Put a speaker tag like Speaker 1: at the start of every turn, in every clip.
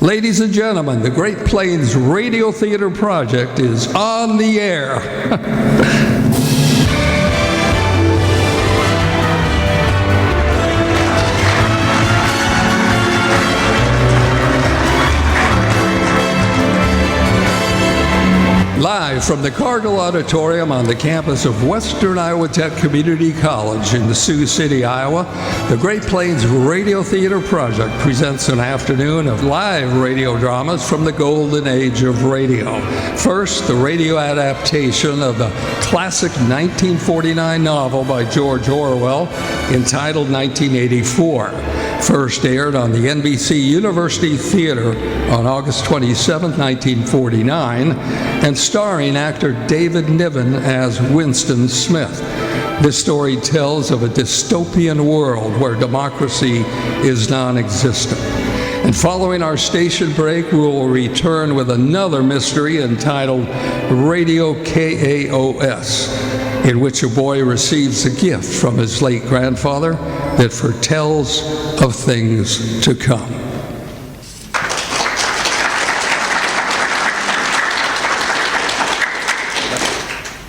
Speaker 1: Ladies and gentlemen, the Great Plains Radio Theater Project is on the air. Live from the Cargill Auditorium on the campus of Western Iowa Tech Community College in Sioux City, Iowa, the Great Plains Radio Theater Project presents an afternoon of live radio dramas from the golden age of radio. First, the radio adaptation of the classic 1949 novel by George Orwell entitled 1984. First aired on the NBC University Theater on August 27, 1949, and starring actor David Niven as Winston Smith. This story tells of a dystopian world where democracy is non-existent. And following our station break, we will return with another mystery entitled Radio KAOS, in which a boy receives a gift from his late grandfather that foretells of things to come.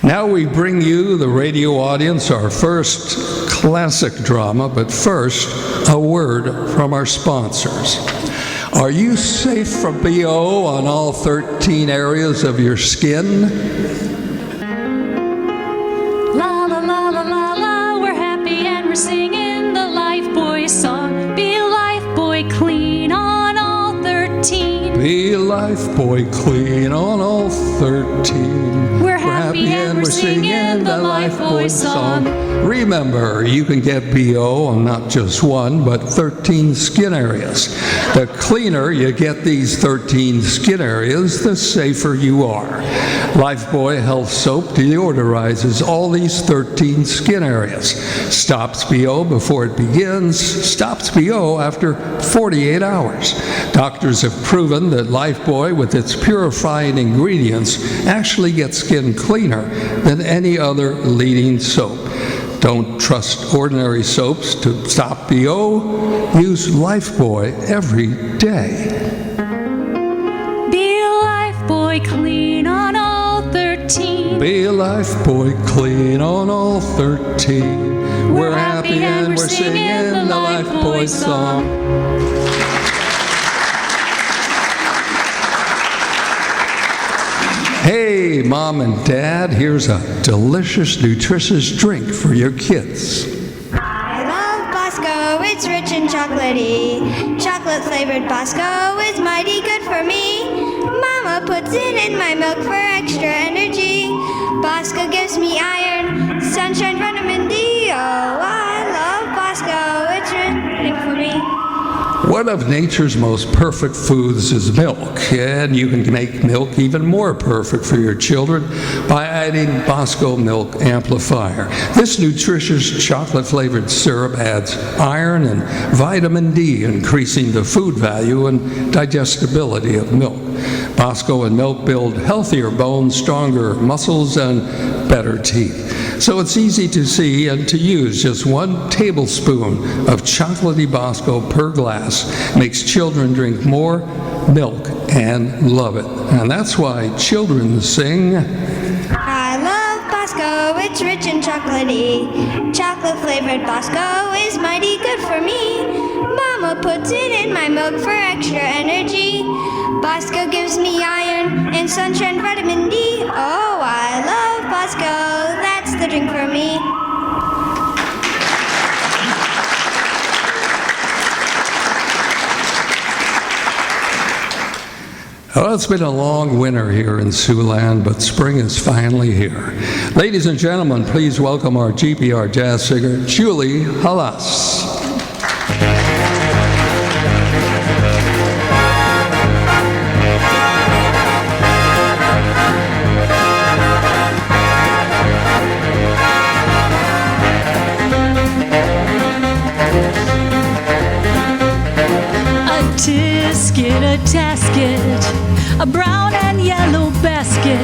Speaker 1: Now we bring you, the radio audience, our first classic drama, but first, a word from our sponsors. Are you safe from BO on all 13 areas of your skin?
Speaker 2: La la la la la la, we're happy and we're singing the Lifebuoy song. Be a Lifebuoy clean on all 13.
Speaker 1: Be a Lifebuoy clean on all 13.
Speaker 2: We're happy and we're singing the Lifebuoy song.
Speaker 1: Remember, you can get BO on not just one, but 13 skin areas. The cleaner you get these 13 skin areas, the safer you are. Lifebuoy Health Soap deodorizes all these 13 skin areas. Stops BO before it begins, stops BO after 48 hours. Doctors have proven that Lifebuoy, with its purifying ingredients, actually gets skin cleaner than any other leading soap. Don't trust ordinary soaps to stop BO. Use Lifebuoy every day.
Speaker 2: Be a Lifebuoy clean on all 13.
Speaker 1: Be a Lifebuoy clean on all 13. We're happy and we're singing the Lifebuoy song. Hey, Mom and Dad, here's a delicious, nutritious drink for your kids.
Speaker 3: I love Bosco, it's rich and chocolatey. Chocolate-flavored Bosco is mighty good for me. Mama puts it in my milk for extra energy. Bosco gives me iron, sunshine, vitamin D. Oh, I love Bosco, it's rich for me.
Speaker 1: One of nature's most perfect foods is milk, and you can make milk even more perfect for your children by adding Bosco Milk Amplifier. This nutritious chocolate-flavored syrup adds iron and vitamin D, increasing the food value and digestibility of milk. Bosco and milk build healthier bones, stronger muscles, and better teeth. So it's easy to see and to use. Just 1 tablespoon of chocolatey Bosco per glass makes children drink more milk and love it. And that's why children sing,
Speaker 3: I love Bosco, it's rich and chocolatey. Chocolate-flavored Bosco is mighty good for me. Mama puts it in my milk for extra energy. Bosco gives me iron and sunshine, vitamin D. Oh, I love Bosco, that's the drink for me.
Speaker 1: well, it's been a long winter here in Siouxland, but spring is finally here. Ladies and gentlemen, please welcome our GPR jazz singer, Julie Halas.
Speaker 2: A tasket, a brown and yellow basket.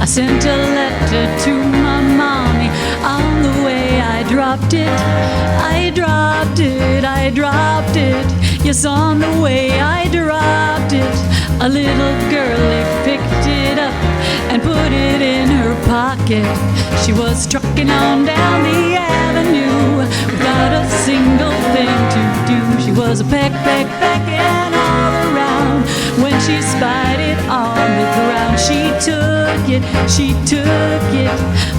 Speaker 2: I sent a letter to my mommy. On the way I dropped it, I dropped it, I dropped it. Yes, on the way I dropped A little girlie picked it up and put it in her pocket. She was trucking on down the avenue without a single thing to do. She was a pecking all around. When she spied it on the ground, she took it,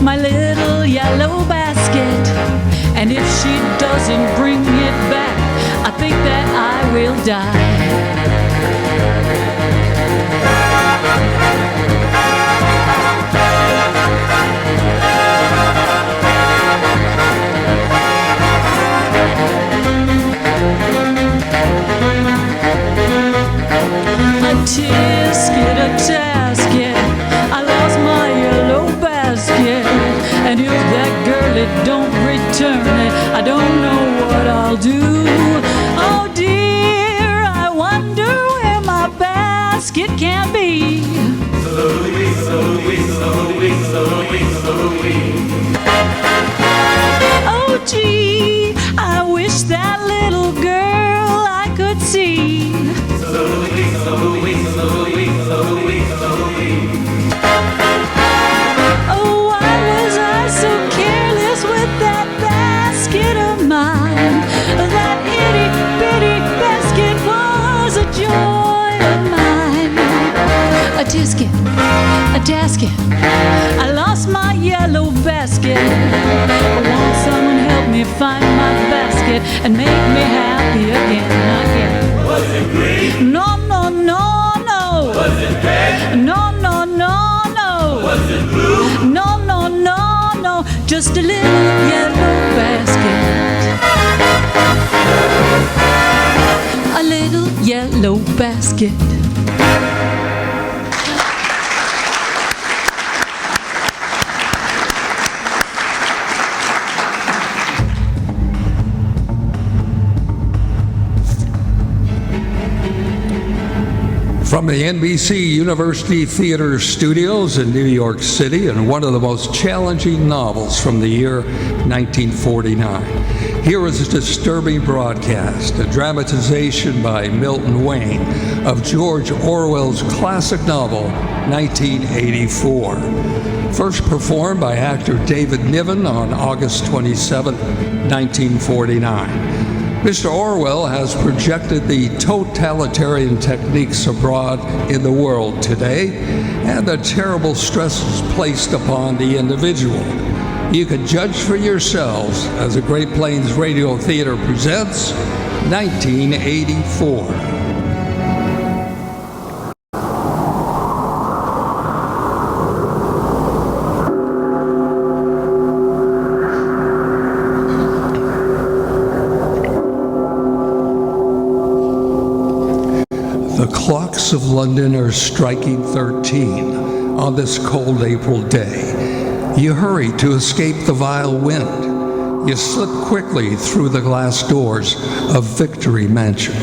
Speaker 2: my little yellow basket. And if she doesn't bring it back, I think that I will die. A tasket, I lost my yellow basket. And if that girl it don't return it, I don't know what I'll do. Oh dear, I wonder where my basket can be.
Speaker 4: Slowly, slowly, slowly, slowly, slowly.
Speaker 2: Oh gee, I wish that little girl I could see.
Speaker 4: Slowly, slowly, slowly, slowly, slowly.
Speaker 2: Oh, why was I so careless with that basket of mine? That itty bitty basket was a joy of mine. A tisket, a tasket, I lost my yellow basket. Won't someone help me find my basket and make me happy again?
Speaker 4: Was it green?
Speaker 2: No, no, no, no.
Speaker 4: Was it red?
Speaker 2: No, no, no, no.
Speaker 4: Was it blue?
Speaker 2: No, no, no, no. Just a little yellow basket. A little yellow basket.
Speaker 1: From the NBC University Theater Studios in New York City, and one of the most challenging novels from the year 1949. Here is a disturbing broadcast, a dramatization by Milton Wayne of George Orwell's classic novel, 1984. First performed by actor David Niven on August 27, 1949. Mr. Orwell has projected the totalitarian techniques abroad in the world today and the terrible stresses placed upon the individual. You can judge for yourselves as the Great Plains Radio Theater presents 1984. The clocks of London are striking 13 on this cold April day. You hurry to escape the vile wind. You slip quickly through the glass doors of Victory Mansion,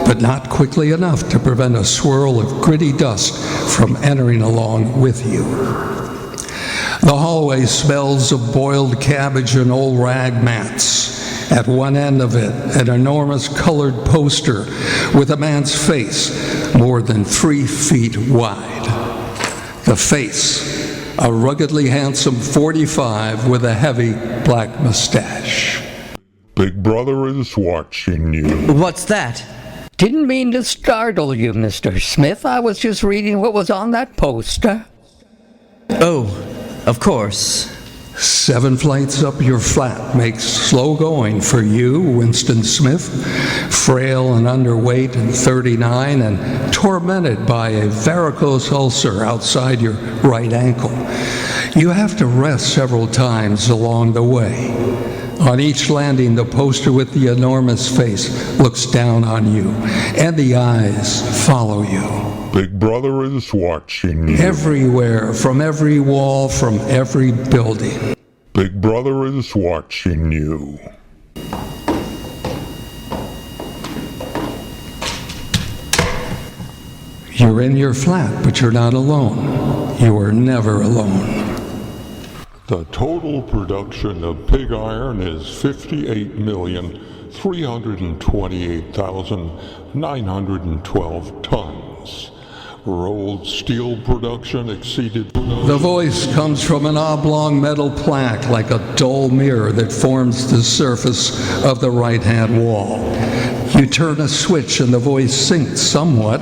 Speaker 1: but not quickly enough to prevent a swirl of gritty dust from entering along with you. The hallway smells of boiled cabbage and old rag mats. At one end of it, an enormous colored poster with a man's face more than 3 feet wide. The face, a ruggedly handsome 45 with a heavy black mustache.
Speaker 5: Big Brother is watching you.
Speaker 6: What's that?
Speaker 7: Didn't mean to startle you, Mr. Smith. I was just reading what was on that poster.
Speaker 6: Oh, of course.
Speaker 1: 7 flights up your flat makes slow going for you, Winston Smith, frail and underweight and 39 and tormented by a varicose ulcer outside your right ankle. You have to rest several times along the way. On each landing, the poster with the enormous face looks down on you, and the eyes follow you.
Speaker 5: Big Brother is watching you.
Speaker 1: Everywhere, from every wall, from every building.
Speaker 5: Big Brother is watching you.
Speaker 1: You're in your flat, but you're not alone. You are never alone.
Speaker 5: The total production of pig iron is 58,328,912 tons. darkness. Rolled steel production exceeded production.
Speaker 1: The voice comes from an oblong metal plaque like a dull mirror that forms the surface of the right-hand wall. You turn a switch and the voice sinks somewhat,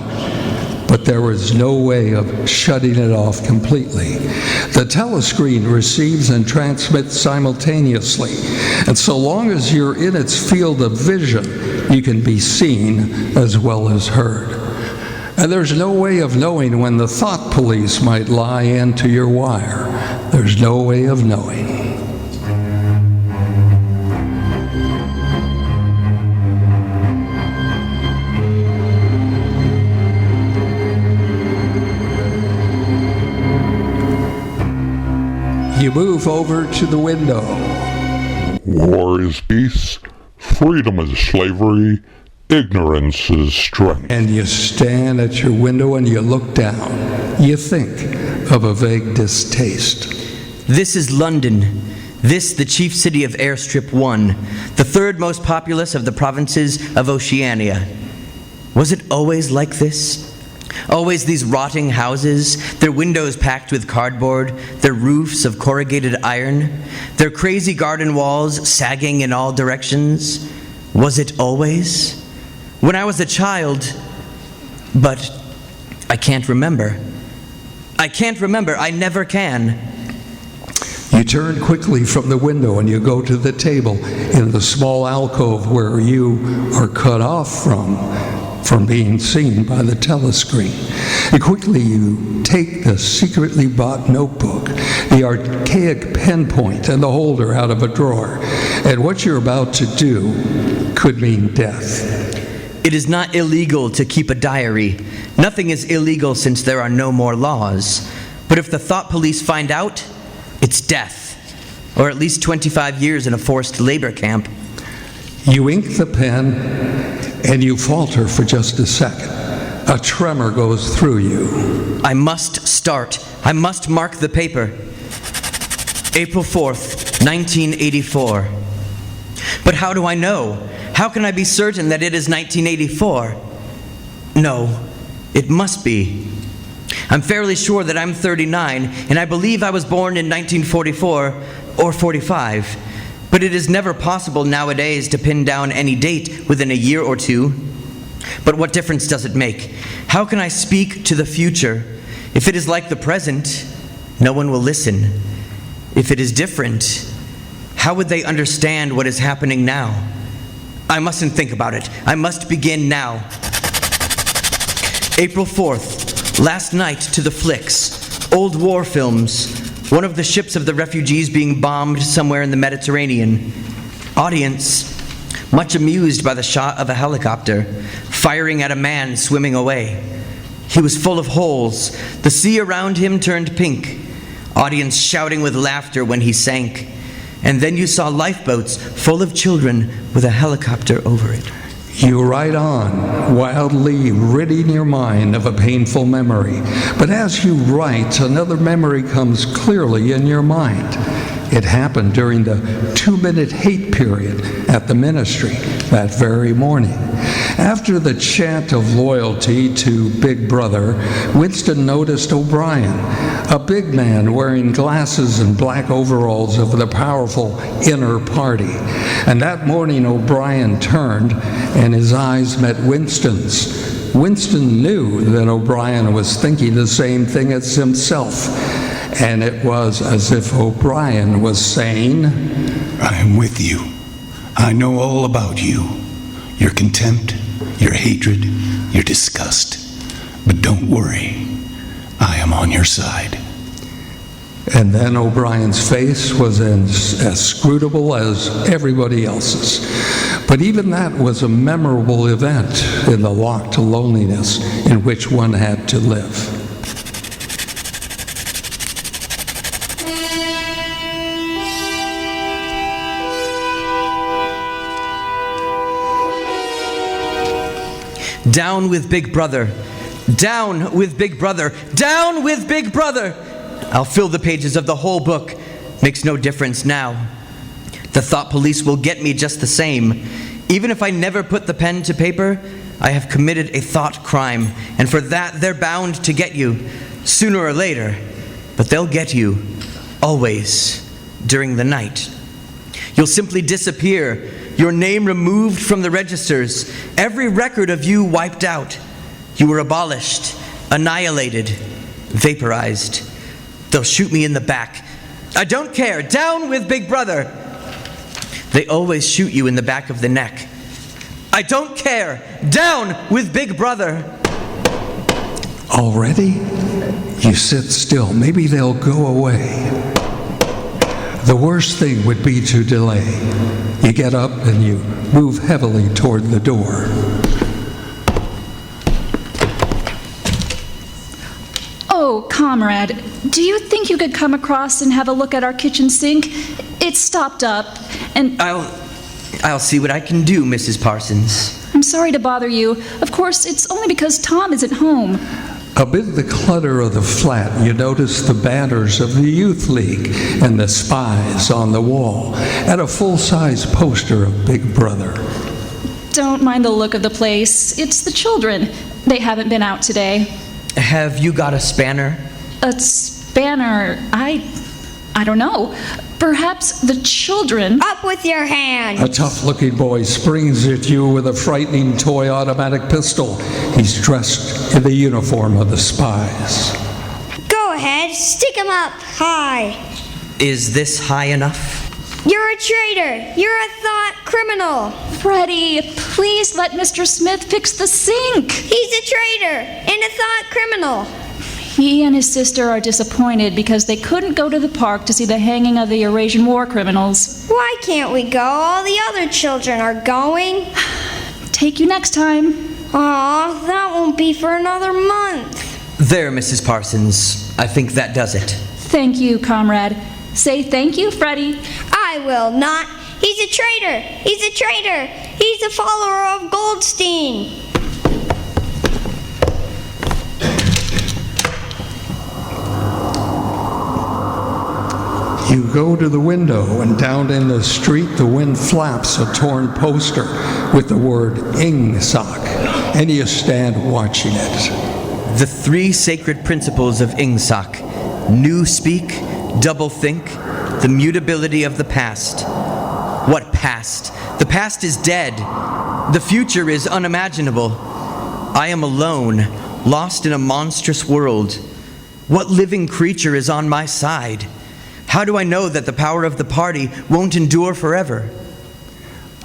Speaker 1: but there is no way of shutting it off completely. The telescreen receives and transmits simultaneously, and so long as you're in its field of vision, you can be seen as well as heard. And there's no way of knowing when the thought police might lie into your wire. There's no way of knowing. You move over to the window.
Speaker 5: War is peace, freedom is slavery, ignorance is strength.
Speaker 1: And you stand at your window and you look down. You think of a vague distaste.
Speaker 6: This is London. This, the chief city of Airstrip 1, the third most populous of the provinces of Oceania. Was it always like this? Always these rotting houses, their windows packed with cardboard, their roofs of corrugated iron, their crazy garden walls sagging in all directions? Was it always? When I was a child, but I can't remember. I can't remember. I never can.
Speaker 1: You turn quickly from the window and you go to the table in the small alcove where you are cut off from being seen by the telescreen. And quickly you take the secretly bought notebook, the archaic pen point and the holder out of a drawer. And what you're about to do could mean death.
Speaker 6: It is not illegal to keep a diary. Nothing is illegal since there are no more laws. But if the thought police find out, it's death. Or at least 25 years in a forced labor camp.
Speaker 1: You ink the pen and you falter for just a second. A tremor goes through you.
Speaker 6: I must start. I must mark the paper. April 4th, 1984. But how do I know? How can I be certain that it is 1984? No, it must be. I'm fairly sure that I'm 39, and I believe I was born in 1944 or 45. But it is never possible nowadays to pin down any date within a year or two. But what difference does it make? How can I speak to the future? If it is like the present, no one will listen. If it is different, how would they understand what is happening now? I mustn't think about it. I must begin now. April 4th, last night to the flicks. Old war films. One of the ships of the refugees being bombed somewhere in the Mediterranean. Audience, much amused by the shot of a helicopter, firing at a man swimming away. He was full of holes. The sea around him turned pink. Audience shouting with laughter when he sank. And then you saw lifeboats full of children with a helicopter over it.
Speaker 1: You write on, wildly ridding your mind of a painful memory. But as you write, another memory comes clearly in your mind. It happened during the 2-minute hate period at the ministry that very morning. After the chant of loyalty to Big Brother, Winston noticed O'Brien, a big man wearing glasses and black overalls of the powerful inner party. And that morning O'Brien turned and his eyes met Winston's. Winston knew that O'Brien was thinking the same thing as himself. And it was as if O'Brien was saying,
Speaker 8: I am with you. I know all about you. Your contempt, your hatred, your disgust. But don't worry. I am on your side.
Speaker 1: And then O'Brien's face was as inscrutable as everybody else's. But even that was a memorable event in the locked loneliness in which one had to live.
Speaker 6: Down with Big Brother. Down with Big Brother. Down with Big Brother. I'll fill the pages of the whole book. Makes no difference now. The thought police will get me just the same. Even if I never put the pen to paper, I have committed a thought crime, and for that they're bound to get you, sooner or later. But they'll get you, always, during the night. You'll simply disappear, your name removed from the registers, every record of you wiped out. You were abolished, annihilated, vaporized. They'll shoot me in the back. I don't care. Down with Big Brother. They always shoot you in the back of the neck. I don't care. Down with Big Brother.
Speaker 1: Already? You sit still. Maybe they'll go away. The worst thing would be to delay. You get up and you move heavily toward the door.
Speaker 2: Oh, comrade, do you think you could come across and have a look at our kitchen sink? It's stopped up, and...
Speaker 6: I'll see what I can do, Mrs. Parsons.
Speaker 2: I'm sorry to bother you. Of course, it's only because Tom isn't home.
Speaker 1: Amid the clutter of the flat, you notice the banners of the Youth League and the spies on the wall, and a full-size poster of Big Brother.
Speaker 2: Don't mind the look of the place. It's the children. They haven't been out today.
Speaker 6: Have you got a spanner?
Speaker 2: A spanner? I don't know. Perhaps the children...
Speaker 3: Up with your hand!
Speaker 1: A tough-looking boy springs at you with a frightening toy automatic pistol. He's dressed in the uniform of the spies.
Speaker 3: Go ahead, stick him up high.
Speaker 6: Is this high enough?
Speaker 3: You're a traitor. You're a thought criminal.
Speaker 2: Freddie, please let Mr. Smith fix the sink.
Speaker 3: He's a traitor and a thought criminal.
Speaker 2: He and his sister are disappointed because they couldn't go to the park to see the hanging of the Eurasian war criminals.
Speaker 3: Why can't we go? All the other children are going.
Speaker 2: Take you next time.
Speaker 3: Aw, that won't be for another month.
Speaker 6: There, Mrs. Parsons. I think that does it.
Speaker 2: Thank you, comrade. Say thank you, Freddie.
Speaker 3: I will not. He's a traitor. He's a traitor. He's a follower of Goldstein.
Speaker 1: You go to the window, and down in the street, the wind flaps a torn poster with the word Ingsoc, and you stand watching it.
Speaker 6: The three sacred principles of Ingsoc: new speak, double think, the mutability of the past. What past? The past is dead. The future is unimaginable. I am alone, lost in a monstrous world. What living creature is on my side? How do I know that the power of the party won't endure forever?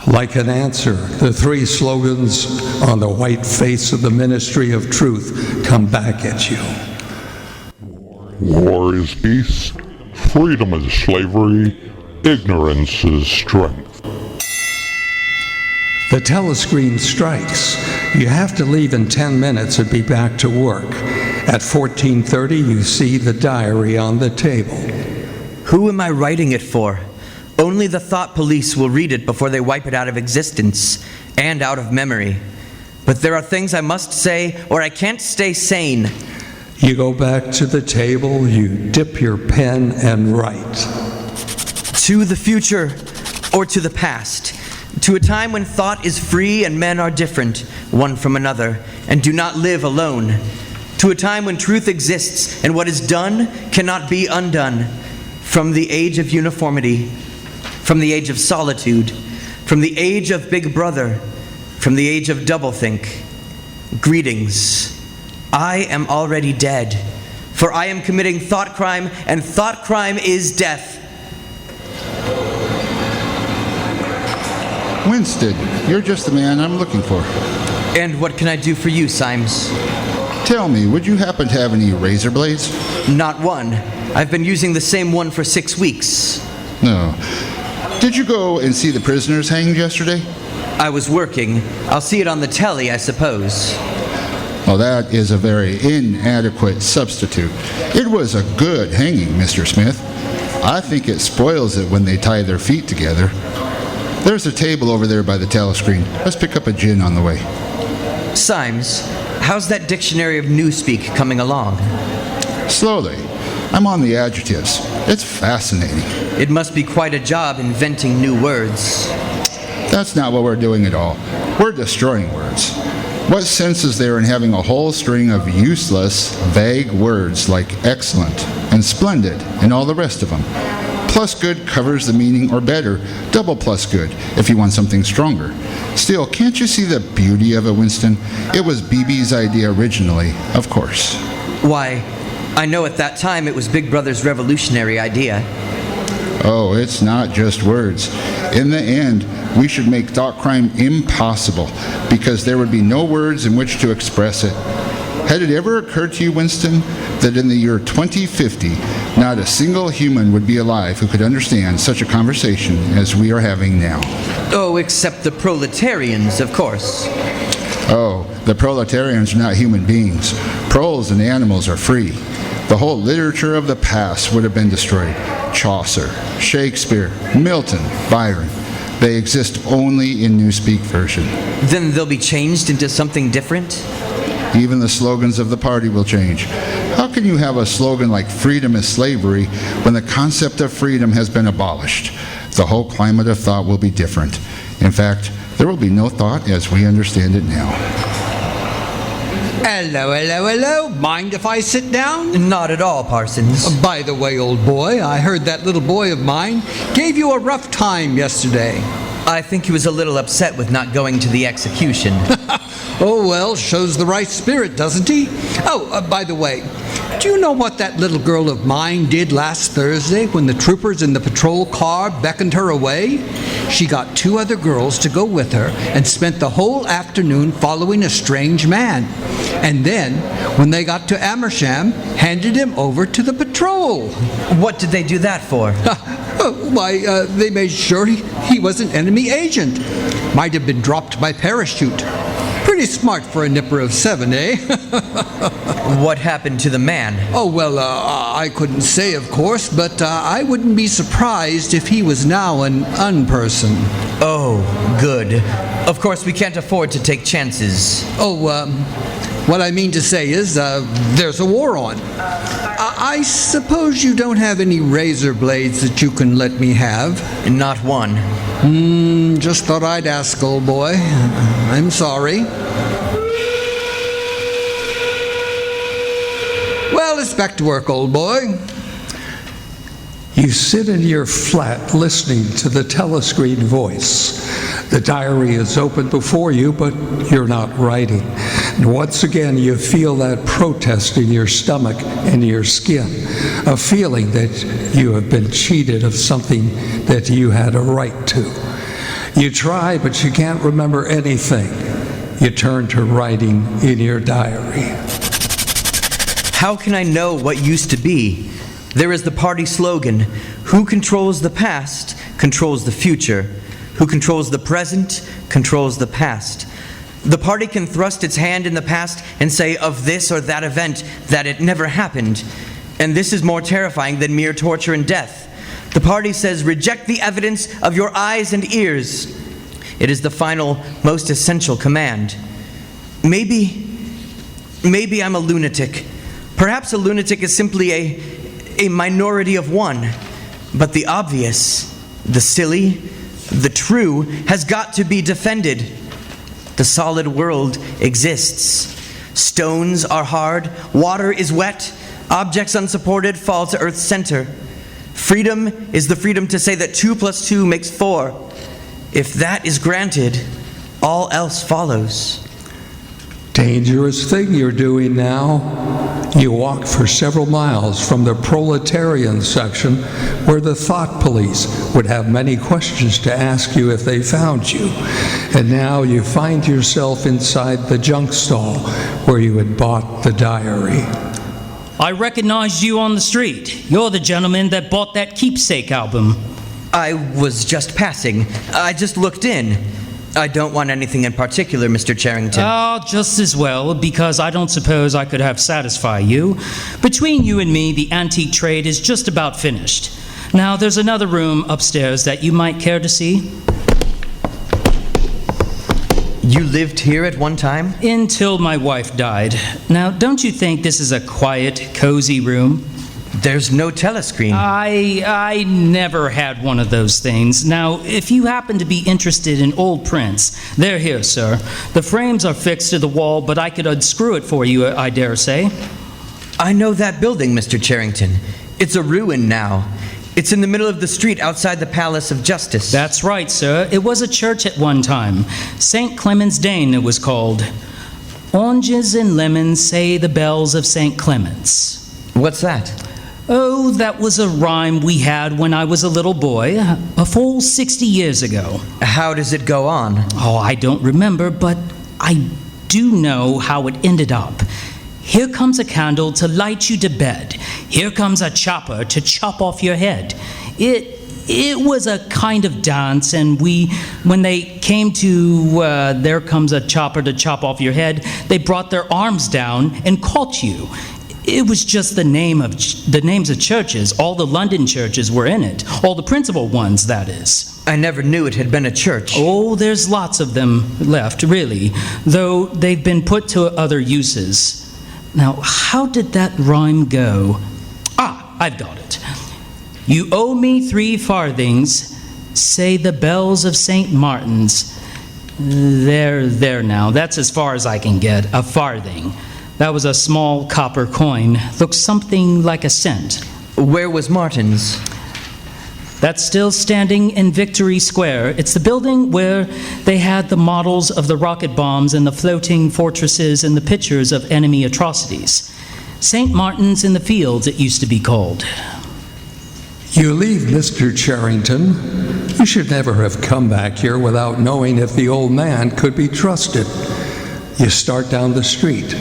Speaker 1: Like an answer, the three slogans on the white face of the Ministry of Truth come back at you.
Speaker 5: War is peace, freedom is slavery, ignorance is strength.
Speaker 1: The telescreen strikes. You have to leave in 10 minutes and be back to work. At 14:30, you see the diary on the table.
Speaker 6: Who am I writing it for? Only the thought police will read it before they wipe it out of existence and out of memory. But there are things I must say or I can't stay sane.
Speaker 1: You go back to the table, you dip your pen and write.
Speaker 6: To the future or to the past. To a time when thought is free and men are different, one from another, and do not live alone. To a time when truth exists and what is done cannot be undone. From the age of uniformity, from the age of solitude, from the age of Big Brother, from the age of doublethink. Greetings. I am already dead, for I am committing thought crime, and thought crime is death.
Speaker 9: Winston, you're just the man I'm looking for.
Speaker 6: And what can I do for you, Symes?
Speaker 9: Tell me, would you happen to have any razor blades?
Speaker 6: Not one. I've been using the same one for 6 weeks.
Speaker 9: No. Did you go and see the prisoners hanged yesterday?
Speaker 6: I was working. I'll see it on the telly, I suppose.
Speaker 9: Well, that is a very inadequate substitute. It was a good hanging, Mr. Smith. I think it spoils it when they tie their feet together. There's a table over there by the telescreen. Let's pick up a gin on the way.
Speaker 6: Symes, how's that dictionary of newspeak coming along?
Speaker 9: Slowly. I'm on the adjectives. It's fascinating.
Speaker 6: It must be quite a job inventing new words.
Speaker 9: That's not what we're doing at all. We're destroying words. What sense is there in having a whole string of useless, vague words like excellent and splendid and all the rest of them? Plus good covers the meaning, or better, double plus good if you want something stronger. Still, can't you see the beauty of it, Winston? It was BB's idea originally, of course.
Speaker 6: Why, I know at that time it was Big Brother's revolutionary idea.
Speaker 9: Oh, it's not just words. In the end, we should make thought crime impossible because there would be no words in which to express it. Had it ever occurred to you, Winston, that in the year 2050, not a single human would be alive who could understand such a conversation as we are having now?
Speaker 6: Oh, except the proletarians, of course.
Speaker 9: Oh, the proletarians are not human beings. Proles and animals are free. The whole literature of the past would have been destroyed. Chaucer, Shakespeare, Milton, Byron. They exist only in Newspeak version.
Speaker 6: Then they'll be changed into something different?
Speaker 9: Even the slogans of the party will change. How can you have a slogan like freedom is slavery when the concept of freedom has been abolished? The whole climate of thought will be different. In fact, there will be no thought as we understand it now.
Speaker 10: Hello, hello, hello. Mind if I sit down?
Speaker 6: Not at all, Parsons.
Speaker 10: By the way, old boy, I heard that little boy of mine gave you a rough time yesterday.
Speaker 6: I think he was a little upset with not going to the execution.
Speaker 10: Oh, well, shows the right spirit, doesn't he? Oh, by the way, do you know what that little girl of mine did last Thursday when the troopers in the patrol car beckoned her away? She got 2 other girls to go with her and spent the whole afternoon following a strange man. And then, when they got to Amersham, handed him over to the patrol.
Speaker 6: What did they do that for?
Speaker 10: Why, they made sure he was an enemy agent. Might have been dropped by parachute. Pretty smart for a nipper of 7, eh?
Speaker 6: What happened to the man?
Speaker 10: Oh, well, I couldn't say, of course, but I wouldn't be surprised if he was now an unperson.
Speaker 6: Oh, good. Of course, we can't afford to take chances.
Speaker 10: Oh, what I mean to say is, there's a war on. I suppose you don't have any razor blades that you can let me have?
Speaker 6: Not one.
Speaker 10: Just thought I'd ask, old boy. I'm sorry. Well, it's back to work, old boy.
Speaker 1: You sit in your flat listening to the telescreen voice. The diary is open before you, but you're not writing. And once again, you feel that protest in your stomach and your skin, a feeling that you have been cheated of something that you had a right to. You try, but you can't remember anything. You turn to writing in your diary.
Speaker 6: How can I know what used to be? There is the party slogan, who controls the past, controls the future. Who controls the present, controls the past. The party can thrust its hand in the past and say of this or that event that it never happened. And this is more terrifying than mere torture and death. The party says, reject the evidence of your eyes and ears. It is the final, most essential command. Maybe I'm a lunatic. Perhaps a lunatic is simply a minority of one. But the obvious, the silly, the true has got to be defended. The solid world exists. Stones are hard, water is wet, objects unsupported fall to Earth's center. Freedom is the freedom to say that 2 + 2 makes 4. If that is granted, all else follows.
Speaker 1: Dangerous thing you're doing now. You walk for several miles from the proletarian section where the thought police would have many questions to ask you if they found you. And now you find yourself inside the junk stall where you had bought the diary.
Speaker 11: I recognized you on the street. You're the gentleman that bought that Keepsake album.
Speaker 6: I was just passing. I just looked in. I don't want anything in particular, Mr. Charrington.
Speaker 11: Oh, just as well, because I don't suppose I could have satisfied you. Between you and me, the antique trade is just about finished. Now, there's another room upstairs that you might care to see.
Speaker 6: You lived here at one time?
Speaker 11: Until my wife died. Now, don't you think this is a quiet, cozy room?
Speaker 6: There's no telescreen.
Speaker 11: I never had one of those things. Now, if you happen to be interested in old prints, they're here, sir. The frames are fixed to the wall, but I could unscrew it for you, I dare say.
Speaker 6: I know that building, Mr. Charrington. It's a ruin now. It's in the middle of the street outside the Palace of Justice.
Speaker 11: That's right, sir. It was a church at one time. St. Clement's Dane, it was called. Oranges and lemons say the bells of St. Clement's.
Speaker 6: What's that?
Speaker 11: Oh, that was a rhyme we had when I was a little boy, a full 60 years ago.
Speaker 6: How does it go on?
Speaker 11: Oh, I don't remember, but I do know how it ended up. Here comes a candle to light you to bed. Here comes a chopper to chop off your head. It was a kind of dance, and when they came to there comes a chopper to chop off your head, they brought their arms down and caught you. It was just the names of churches. All the London churches were in it. All the principal ones, that is.
Speaker 6: I never knew it had been a church.
Speaker 11: Oh, there's lots of them left, really, though they've been put to other uses. Now, how did that rhyme go? Ah, I've got it. You owe me 3 farthings, say the bells of St. Martin's. There now. That's as far as I can get. A farthing. That was a small copper coin. Looks something like a cent.
Speaker 6: Where was Martin's?
Speaker 11: That's still standing in Victory Square. It's the building where they had the models of the rocket bombs and the floating fortresses and the pictures of enemy atrocities. St. Martin's in the Fields, it used to be called.
Speaker 1: You leave Mr. Charrington. You should never have come back here without knowing if the old man could be trusted. You start down the street.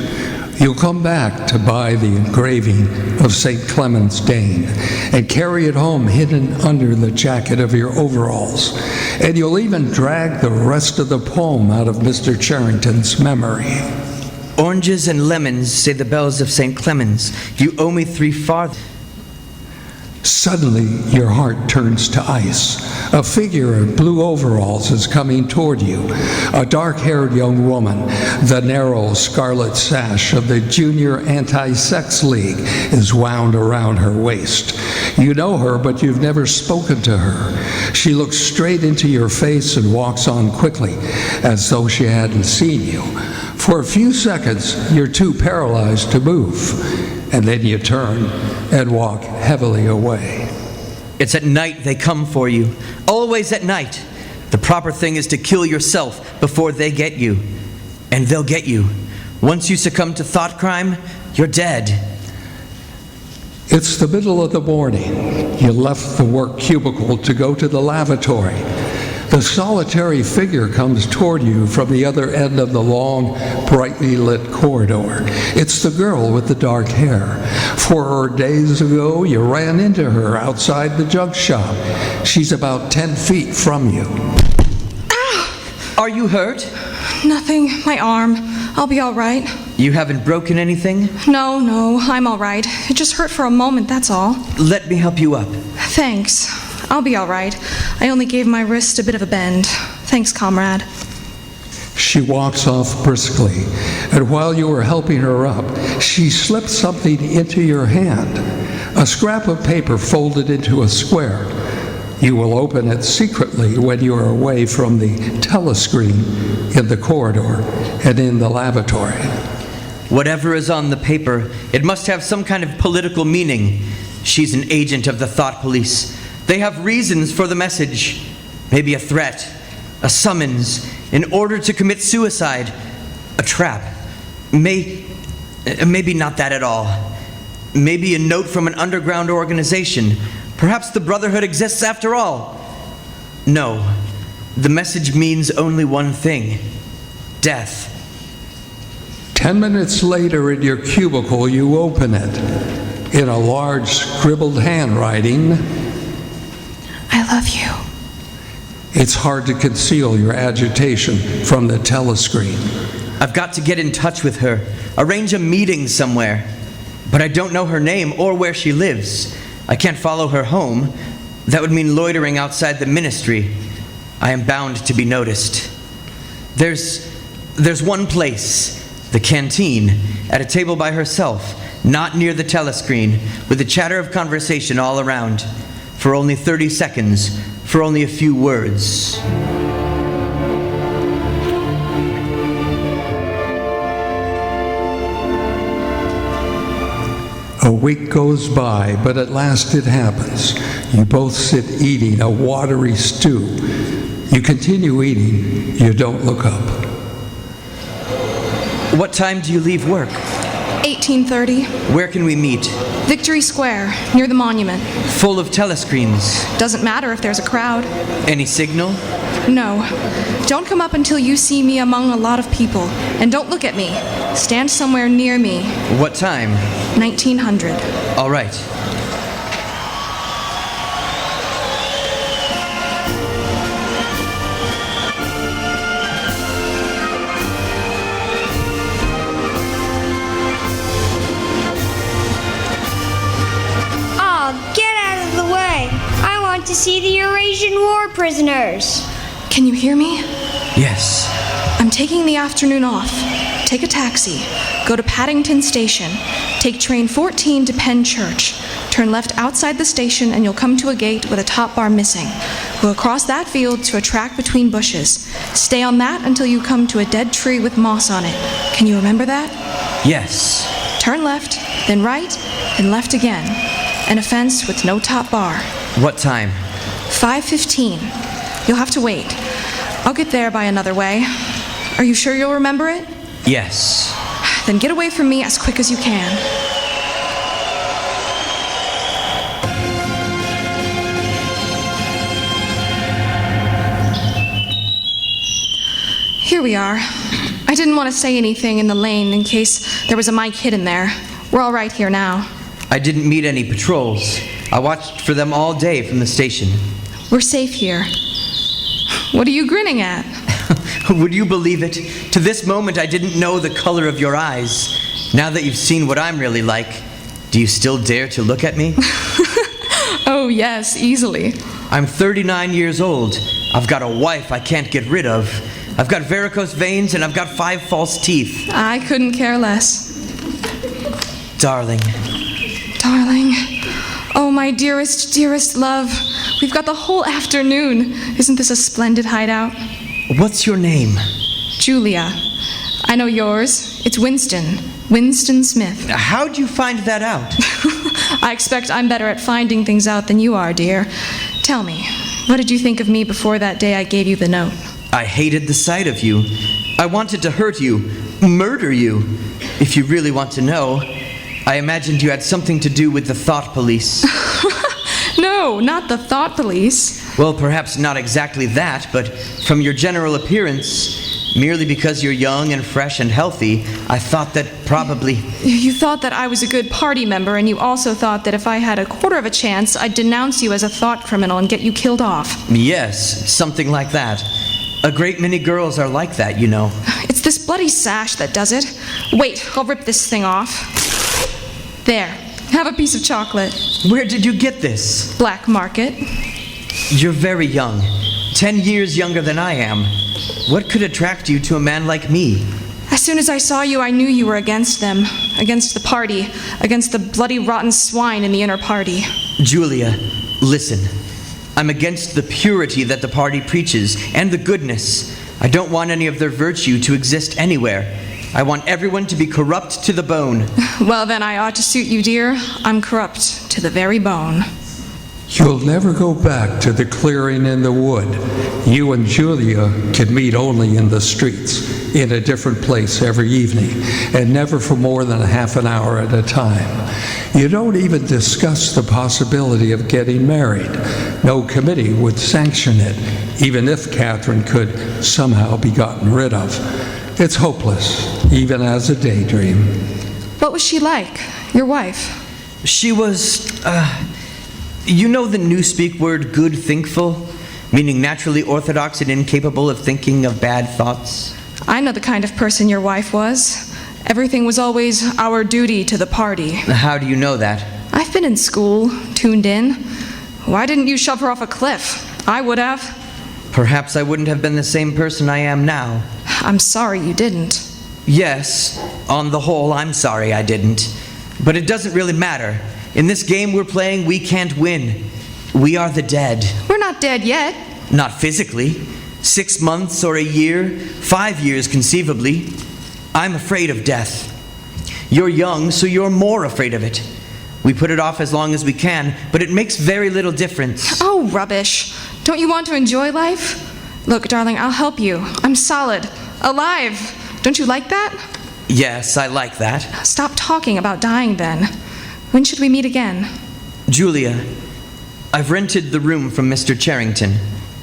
Speaker 1: You'll come back to buy the engraving of St. Clement's Dane and carry it home hidden under the jacket of your overalls. And you'll even drag the rest of the poem out of Mr. Charrington's memory.
Speaker 6: Oranges and lemons say the bells of St. Clement's. You owe me 3 farthings.
Speaker 1: Suddenly, your heart turns to ice. A figure in blue overalls is coming toward you. A dark-haired young woman. The narrow scarlet sash of the Junior Anti-Sex League is wound around her waist. You know her, but you've never spoken to her. She looks straight into your face and walks on quickly, as though she hadn't seen you. For a few seconds, you're too paralyzed to move. And then you turn and walk heavily away.
Speaker 6: It's at night they come for you. Always at night. The proper thing is to kill yourself before they get you. And they'll get you. Once you succumb to thought crime, you're dead.
Speaker 1: It's the middle of the morning. You left the work cubicle to go to the lavatory. The solitary figure comes toward you from the other end of the long, brightly lit corridor. It's the girl with the dark hair. 4 days ago, you ran into her outside the junk shop. She's about 10 feet from you.
Speaker 12: Ow!
Speaker 6: Are you hurt?
Speaker 12: Nothing. My arm. I'll be all right.
Speaker 6: You haven't broken anything?
Speaker 12: No, I'm all right. It just hurt for a moment, that's all.
Speaker 6: Let me help you up.
Speaker 12: Thanks. I'll be all right. I only gave my wrist a bit of a bend. Thanks, comrade.
Speaker 1: She walks off briskly, and while you are helping her up, she slips something into your hand. A scrap of paper folded into a square. You will open it secretly when you are away from the telescreen in the corridor and in the lavatory.
Speaker 6: Whatever is on the paper, it must have some kind of political meaning. She's an agent of the thought police. They have reasons for the message. Maybe a threat, a summons, in order to commit suicide, a trap. Maybe not that at all. Maybe a note from an underground organization. Perhaps the Brotherhood exists after all. No, the message means only one thing: death.
Speaker 1: 10 minutes later in your cubicle, you open it. In a large scribbled handwriting,
Speaker 12: I love you.
Speaker 1: It's hard to conceal your agitation from the telescreen.
Speaker 6: I've got to get in touch with her, arrange a meeting somewhere. But I don't know her name or where she lives. I can't follow her home. That would mean loitering outside the ministry. I am bound to be noticed. There's one place, the canteen, at a table by herself. not near the telescreen, with the chatter of conversation all around. For only 30 seconds, for only a few words.
Speaker 1: A week goes by, but at last it happens. You both sit eating a watery stew. You continue eating. You don't look up.
Speaker 6: What time do you leave work?
Speaker 12: 1830,
Speaker 6: Where can we meet?
Speaker 12: Victory Square, near the monument.
Speaker 6: Full of telescreens.
Speaker 12: Doesn't matter if there's a crowd.
Speaker 6: Any signal?
Speaker 12: No. Don't come up until you see me among a lot of people. And don't look at me. Stand somewhere near me.
Speaker 6: What time?
Speaker 12: 1900.
Speaker 6: All right.
Speaker 3: Oh, get out of the way. I want to see the Eurasian war prisoners.
Speaker 12: Can you hear me?
Speaker 6: Yes.
Speaker 12: I'm taking the afternoon off. Take a taxi. Go to Paddington Station. Take train 14 to Penn Church. Turn left outside the station and you'll come to a gate with a top bar missing. Go across that field to a track between bushes. Stay on that until you come to a dead tree with moss on it. Can you remember that?
Speaker 6: Yes.
Speaker 12: Turn left, then right, then left again. And a fence with no top bar.
Speaker 6: What time?
Speaker 12: 5:15. You'll have to wait. I'll get there by another way. Are you sure you'll remember it?
Speaker 6: Yes.
Speaker 12: Then get away from me as quick as you can. Here we are. I didn't want to say anything in the lane in case there was a mic hidden there. We're all right here now.
Speaker 6: I didn't meet any patrols. I watched for them all day from the station.
Speaker 12: We're safe here. What are you grinning at?
Speaker 6: Would you believe it? To this moment, I didn't know the color of your eyes. Now that you've seen what I'm really like, do you still dare to look at me?
Speaker 12: Oh, yes, easily.
Speaker 6: I'm 39 years old. I've got a wife I can't get rid of. I've got varicose veins and I've got 5 false teeth.
Speaker 12: I couldn't care less.
Speaker 6: Darling.
Speaker 12: Darling. Oh, my dearest, dearest love. We've got the whole afternoon. Isn't this a splendid hideout?
Speaker 6: What's your name?
Speaker 12: Julia. I know yours. It's Winston. Winston Smith.
Speaker 6: How'd you find that out?
Speaker 12: I expect I'm better at finding things out than you are, dear. Tell me, what did you think of me before that day I gave you the note?
Speaker 6: I hated the sight of you. I wanted to hurt you, murder you. If you really want to know, I imagined you had something to do with the thought police.
Speaker 12: No, not the thought police.
Speaker 6: Well, perhaps not exactly that, but from your general appearance, merely because you're young and fresh and healthy, I thought that probably...
Speaker 12: You thought that I was a good party member, and you also thought that if I had a quarter of a chance, I'd denounce you as a thought criminal and get you killed off.
Speaker 6: Yes, something like that. A great many girls are like that, you know.
Speaker 12: It's this bloody sash that does it. Wait, I'll rip this thing off. There, have a piece of chocolate.
Speaker 6: Where did you get this?
Speaker 12: Black market.
Speaker 6: You're very young. 10 years younger than I am. What could attract you to a man like me?
Speaker 12: As soon as I saw you, I knew you were against them. Against the party. Against the bloody rotten swine in the inner party.
Speaker 6: Julia, listen. I'm against the purity that the party preaches, and the goodness. I don't want any of their virtue to exist anywhere. I want everyone to be corrupt to the bone.
Speaker 12: Well, then I ought to suit you, dear. I'm corrupt to the very bone.
Speaker 1: You'll never go back to the clearing in the wood. You and Julia can meet only in the streets, in a different place every evening, and never for more than a half an hour at a time. You don't even discuss the possibility of getting married. No committee would sanction it, even if Catherine could somehow be gotten rid of. It's hopeless, even as a daydream.
Speaker 12: What was she like, your wife?
Speaker 6: She was, you know the newspeak word good thinkful? Meaning naturally orthodox and incapable of thinking of bad thoughts?
Speaker 12: I know the kind of person your wife was. Everything was always our duty to the party.
Speaker 6: How do you know that?
Speaker 12: I've been in school, tuned in. Why didn't you shove her off a cliff? I would have.
Speaker 6: Perhaps I wouldn't have been the same person I am now.
Speaker 12: I'm sorry you didn't.
Speaker 6: Yes, on the whole, I'm sorry I didn't. But it doesn't really matter. In this game we're playing, we can't win. We are the dead.
Speaker 12: We're not dead yet.
Speaker 6: Not physically. 6 months or a year, 5 years conceivably. I'm afraid of death. You're young, so you're more afraid of it. We put it off as long as we can, but it makes very little difference.
Speaker 12: Oh, rubbish. Don't you want to enjoy life? Look, darling, I'll help you. I'm solid. Alive. Don't you like that?
Speaker 6: Yes, I like that.
Speaker 12: Stop talking about dying then. When should we meet again?
Speaker 6: Julia, I've rented the room from Mr. Charrington.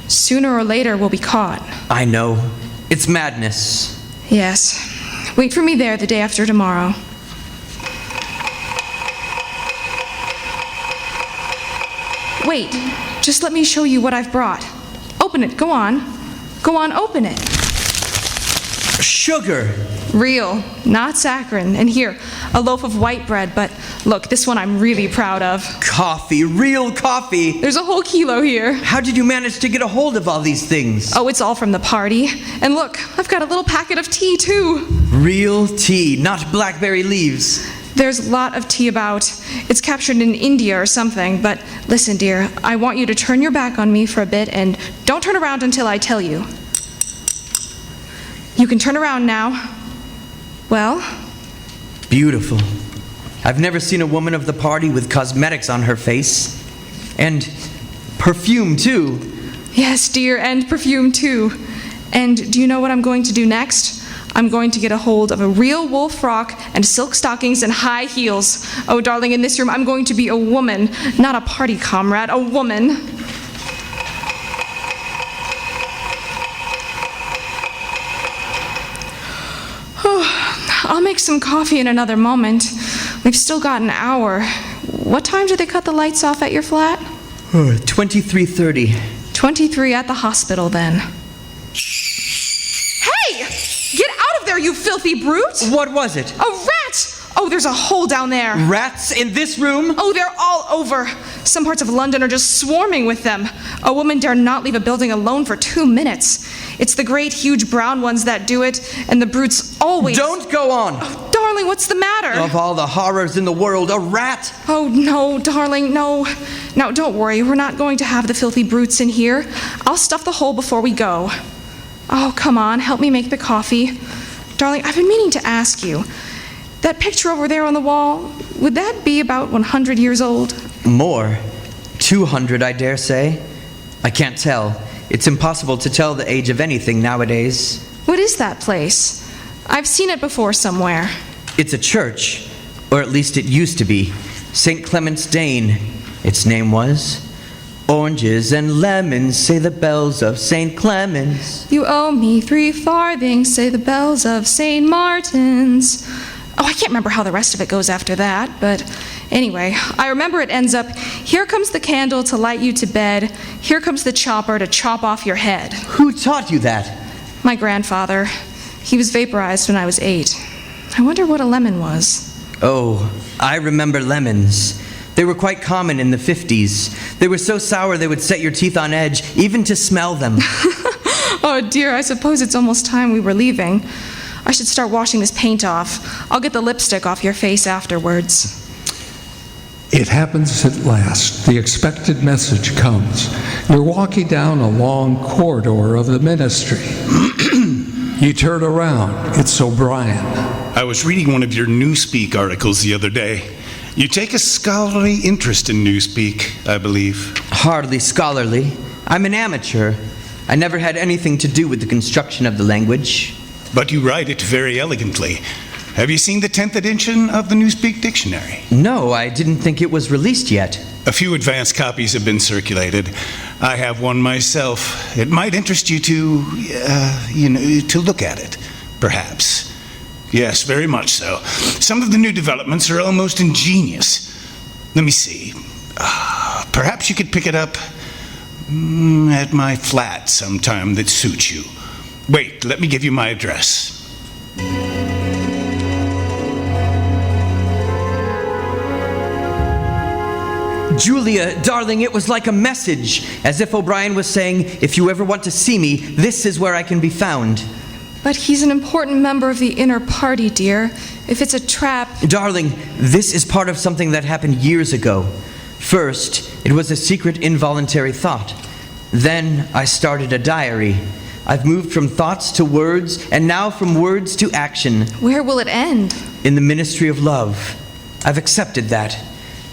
Speaker 12: Sooner or later we'll be caught.
Speaker 6: I know. It's madness.
Speaker 12: Yes. Wait for me there the day after tomorrow. Wait, just let me show you what I've brought. Open it, go on. Go on, open it.
Speaker 6: Sugar.
Speaker 12: Real, not saccharine. And here, a loaf of white bread, but look, this one I'm really proud of.
Speaker 6: Coffee, real coffee.
Speaker 12: There's a whole kilo here.
Speaker 6: How did you manage to get a hold of all these things?
Speaker 12: Oh, it's all from the party. And look, I've got a little packet of tea, too.
Speaker 6: Real tea, not blackberry leaves.
Speaker 12: There's a lot of tea about. It's captured in India or something, but listen, dear, I want you to turn your back on me for a bit and don't turn around until I tell you. You can turn around now. Well?
Speaker 6: Beautiful. I've never seen a woman of the party with cosmetics on her face. And perfume, too.
Speaker 12: Yes, dear, and perfume, too. And do you know what I'm going to do next? I'm going to get a hold of a real wool frock and silk stockings and high heels. Oh, darling, in this room, I'm going to be a woman, not a party comrade, a woman. I'll make some coffee in another moment. We've still got an hour. What time do they cut the lights off at your flat?
Speaker 6: 23:30.
Speaker 12: 23 at the hospital, then. Hey! Get out of there, you filthy brute!
Speaker 6: What was it?
Speaker 12: A rat! Oh, there's a hole down there.
Speaker 6: Rats in this room?
Speaker 12: Oh, they're all over. Some parts of London are just swarming with them. A woman dare not leave a building alone for 2 minutes. It's the great, huge brown ones that do it, and the brutes always...
Speaker 6: Don't go on!
Speaker 12: Oh, darling, what's the matter?
Speaker 6: Of all the horrors in the world, a rat!
Speaker 12: Oh, no, darling, no. Now, don't worry, we're not going to have the filthy brutes in here. I'll stuff the hole before we go. Oh, come on, help me make the coffee. Darling, I've been meaning to ask you. That picture over there on the wall, would that be about 100 years old?
Speaker 6: More. 200, I dare say. I can't tell. It's impossible to tell the age of anything nowadays.
Speaker 12: What is that place? I've seen it before somewhere.
Speaker 6: It's a church, or at least it used to be. St. Clement's Dane, its name was. Oranges and lemons, say the bells of St. Clement's.
Speaker 12: You owe me 3 farthings, say the bells of St. Martin's. Oh, I can't remember how the rest of it goes after that, but anyway, I remember it ends up, here comes the candle to light you to bed, here comes the chopper to chop off your head.
Speaker 6: Who taught you that?
Speaker 12: My grandfather. He was vaporized when I was 8. I wonder what a lemon was.
Speaker 6: Oh, I remember lemons. They were quite common in the 50s. They were so sour they would set your teeth on edge, even to smell them.
Speaker 12: Oh dear, I suppose it's almost time we were leaving. I should start washing this paint off. I'll get the lipstick off your face afterwards.
Speaker 1: It happens at last. The expected message comes. You're walking down a long corridor of the ministry. You turn around. It's O'Brien.
Speaker 8: I was reading one of your Newspeak articles the other day. You take a scholarly interest in Newspeak, I believe.
Speaker 6: Hardly scholarly. I'm an amateur. I never had anything to do with the construction of the language.
Speaker 8: But you write it very elegantly. Have you seen the 10th edition of the Newspeak Dictionary?
Speaker 6: No, I didn't think it was released yet.
Speaker 8: A few advance copies have been circulated. I have one myself. It might interest you to look at it, perhaps. Yes, very much so. Some of the new developments are almost ingenious. Let me see. Perhaps you could pick it up at my flat sometime that suits you. Wait, let me give you my address.
Speaker 6: Julia, darling, it was like a message, as if O'Brien was saying, if you ever want to see me, this is where I can be found.
Speaker 12: But he's an important member of the inner party, dear. If it's a trap...
Speaker 6: Darling, this is part of something that happened years ago. First, it was a secret involuntary thought. Then I started a diary. I've moved from thoughts to words, and now from words to action.
Speaker 12: Where will it end?
Speaker 6: In the ministry of love. I've accepted that.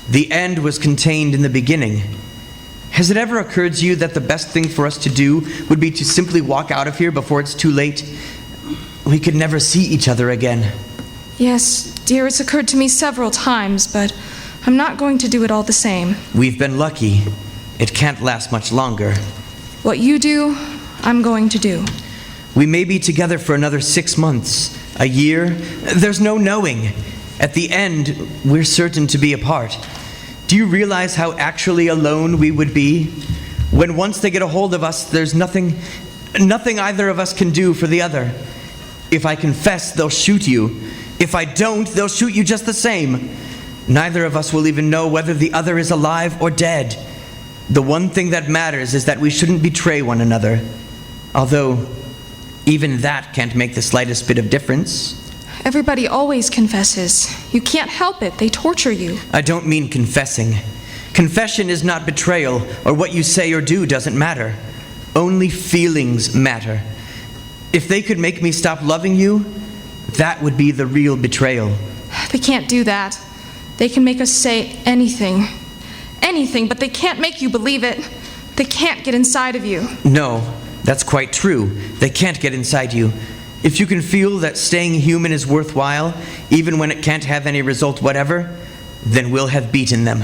Speaker 6: The end was contained in the beginning. Has it ever occurred to you that the best thing for us to do would be to simply walk out of here before it's too late? We could never see each other again.
Speaker 12: Yes, dear, it's occurred to me several times, but I'm not going to do it all the same.
Speaker 6: We've been lucky. It can't last much longer.
Speaker 12: What you do, I'm going to do.
Speaker 6: We may be together for another 6 months, a year. There's no knowing. At the end, we're certain to be apart. Do you realize how actually alone we would be? When once they get a hold of us, there's nothing either of us can do for the other. If I confess, they'll shoot you. If I don't, they'll shoot you just the same. Neither of us will even know whether the other is alive or dead. The one thing that matters is that we shouldn't betray one another. Although, even that can't make the slightest bit of difference.
Speaker 12: Everybody always confesses. You can't help it. They torture you.
Speaker 6: I don't mean confessing. Confession is not betrayal, or what you say or do doesn't matter. Only feelings matter. If they could make me stop loving you, that would be the real betrayal.
Speaker 12: They can't do that. They can make us say anything. Anything, but they can't make you believe it. They can't get inside of you.
Speaker 6: No, that's quite true. They can't get inside you. If you can feel that staying human is worthwhile, even when it can't have any result whatever, then we'll have beaten them.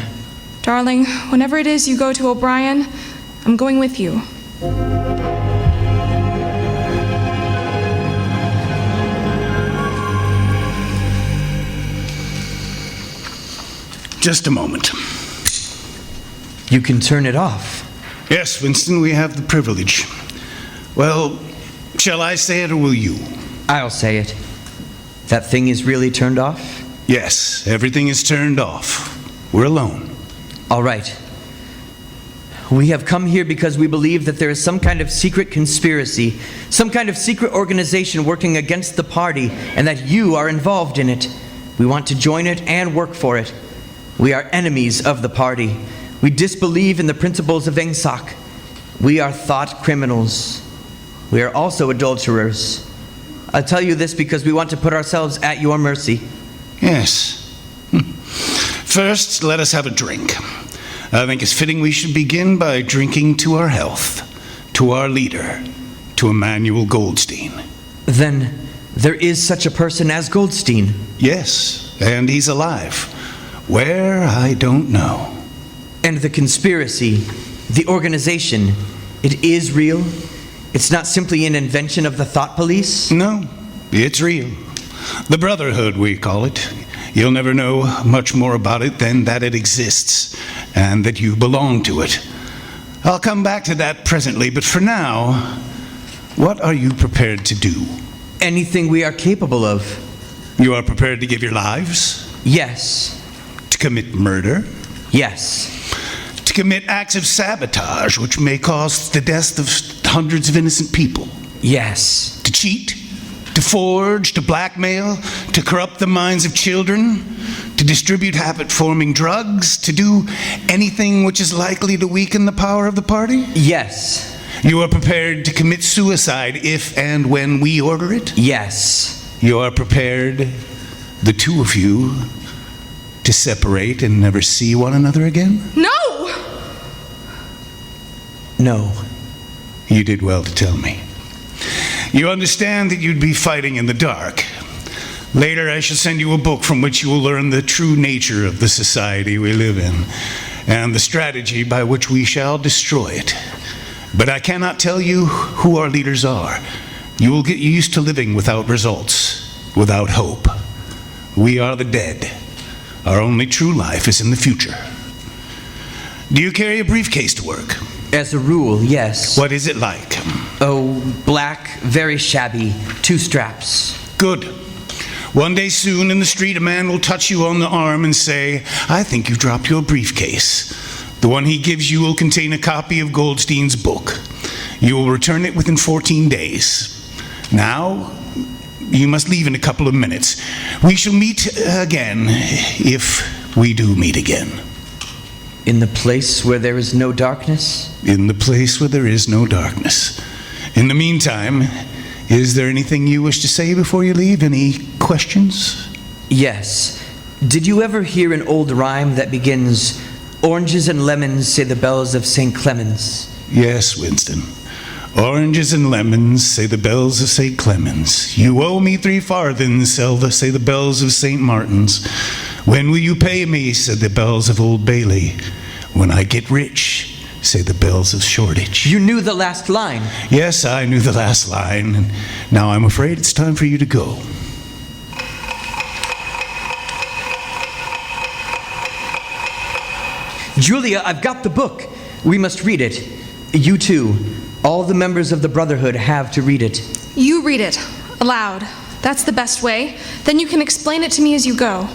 Speaker 12: Darling, whenever it is you go to O'Brien, I'm going with you.
Speaker 8: Just a moment.
Speaker 6: You can turn it off.
Speaker 8: Yes, Winston, we have the privilege. Well, shall I say it or will you?
Speaker 6: I'll say it. That thing is really turned off?
Speaker 8: Yes, everything is turned off. We're alone.
Speaker 6: All right. We have come here because we believe that there is some kind of secret conspiracy, some kind of secret organization working against the party, and that you are involved in it. We want to join it and work for it. We are enemies of the party. We disbelieve in the principles of Engsoc. We are thought criminals. We are also adulterers. I'll tell you this because we want to put ourselves at your mercy.
Speaker 8: Yes. First, let us have a drink. I think it's fitting we should begin by drinking to our health, to our leader, to Emmanuel Goldstein.
Speaker 6: Then there is such a person as Goldstein?
Speaker 8: Yes, and he's alive. Where, I don't know.
Speaker 6: And the conspiracy, the organization, it is real? It's not simply an invention of the thought police?
Speaker 8: No, it's real. The Brotherhood, we call it. You'll never know much more about it than that it exists, and that you belong to it. I'll come back to that presently, but for now, what are you prepared to do?
Speaker 6: Anything we are capable of.
Speaker 8: You are prepared to give your lives?
Speaker 6: Yes.
Speaker 8: To commit murder?
Speaker 6: Yes.
Speaker 8: To commit acts of sabotage which may cause the death of hundreds of innocent people?
Speaker 6: Yes.
Speaker 8: To cheat? To forge? To blackmail? To corrupt the minds of children? To distribute habit-forming drugs? To do anything which is likely to weaken the power of the party?
Speaker 6: Yes.
Speaker 8: You are prepared to commit suicide if and when we order it?
Speaker 6: Yes.
Speaker 8: You are prepared, the two of you, to separate and never see one another again?
Speaker 12: No!
Speaker 6: No.
Speaker 8: You did well to tell me. You understand that you'd be fighting in the dark. Later I shall send you a book from which you will learn the true nature of the society we live in, and the strategy by which we shall destroy it. But I cannot tell you who our leaders are. You will get used to living without results, without hope. We are the dead. Our only true life is in the future. Do you carry a briefcase to work?
Speaker 6: As a rule, yes.
Speaker 8: What is it like?
Speaker 6: Oh, black, very shabby, 2 straps.
Speaker 8: Good. One day soon in the street, a man will touch you on the arm and say, "I think you dropped your briefcase." The one he gives you will contain a copy of Goldstein's book. You will return it within 14 days. Now, you must leave in a couple of minutes. We shall meet again, if we do meet again.
Speaker 6: In the place where there is no darkness?
Speaker 8: In the place where there is no darkness. In the meantime, is there anything you wish to say before you leave? Any questions?
Speaker 6: Yes. Did you ever hear an old rhyme that begins, "Oranges and lemons say the bells of St. Clemens"?
Speaker 8: Yes, Winston. Oranges and lemons, say the bells of St. Clemens. You owe me 3 farthings, say the bells of St. Martin's. When will you pay me, said the bells of Old Bailey. When I get rich, say the bells of Shoreditch.
Speaker 6: You knew the last line.
Speaker 8: Yes, I knew the last line. And now I'm afraid it's time for you to go.
Speaker 6: Julia, I've got the book. We must read it. You too. All the members of the Brotherhood have to read it.
Speaker 12: You read it, aloud. That's the best way. Then you can explain it to me as you go.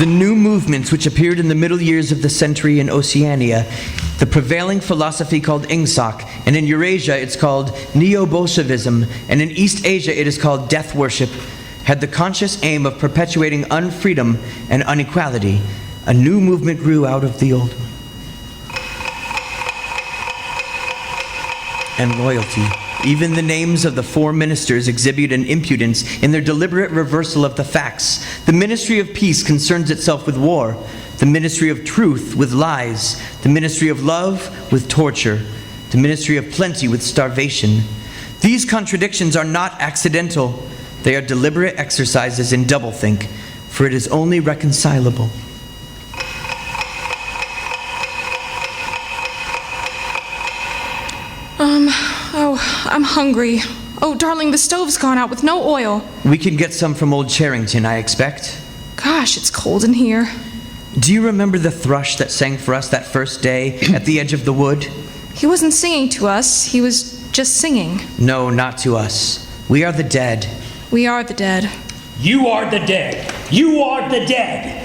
Speaker 6: The new movements which appeared in the middle years of the century in Oceania, the prevailing philosophy called Ingsoc, and in Eurasia it's called Neo-Bolshevism, and in East Asia it is called death worship, had the conscious aim of perpetuating unfreedom and inequality. A new movement grew out of the old one. And loyalty. Even the names of the 4 ministers exhibit an impudence in their deliberate reversal of the facts. The ministry of peace concerns itself with war, the ministry of truth with lies, the ministry of love with torture, the ministry of plenty with starvation. These contradictions are not accidental. They are deliberate exercises in doublethink, for it is only reconcilable.
Speaker 12: I'm hungry. Oh, darling, the stove's gone out with no oil.
Speaker 6: We can get some from Old Charrington, I expect.
Speaker 12: Gosh, it's cold in here.
Speaker 6: Do you remember the thrush that sang for us that first day at the edge of the wood?
Speaker 12: He wasn't singing to us. He was just singing.
Speaker 6: No, not to us. We are the dead.
Speaker 12: We are the dead.
Speaker 11: You are the dead. You are the dead.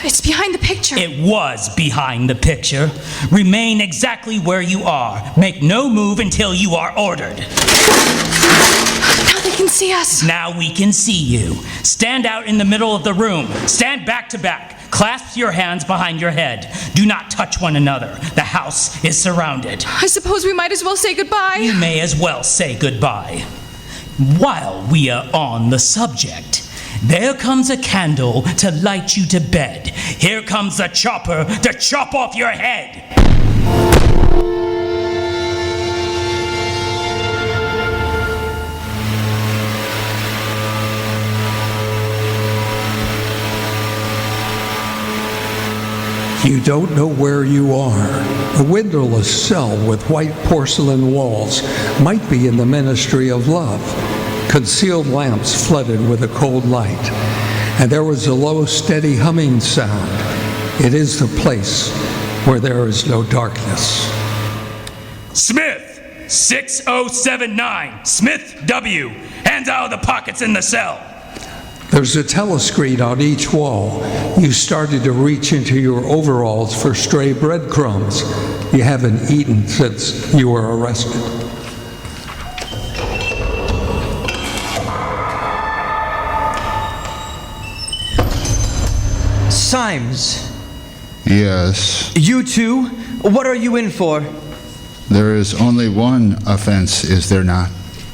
Speaker 12: It's behind the picture.
Speaker 11: It was behind the picture. Remain exactly where you are. Make no move until you are ordered.
Speaker 12: Now they can see us.
Speaker 11: Now we can see you. Stand out in the middle of the room. Stand back to back. Clasp your hands behind your head. Do not touch one another. The house is surrounded.
Speaker 12: I suppose we might as well say goodbye.
Speaker 11: You may as well say goodbye. While we are on the subject, there comes a candle to light you to bed. Here comes the chopper to chop off your head.
Speaker 1: You don't know where you are. A windowless cell with white porcelain walls might be in the ministry of love. Concealed lamps flooded with a cold light, and there was a low, steady humming sound. It is the place where there is no darkness.
Speaker 11: Smith, 6079. Smith W. Hands out of the pockets in the cell.
Speaker 1: There's a telescreen on each wall. You started to reach into your overalls for stray breadcrumbs you haven't eaten since you were arrested.
Speaker 6: Symes.
Speaker 9: Yes.
Speaker 6: You too? What are you in for?
Speaker 9: There is only one offense, is there not?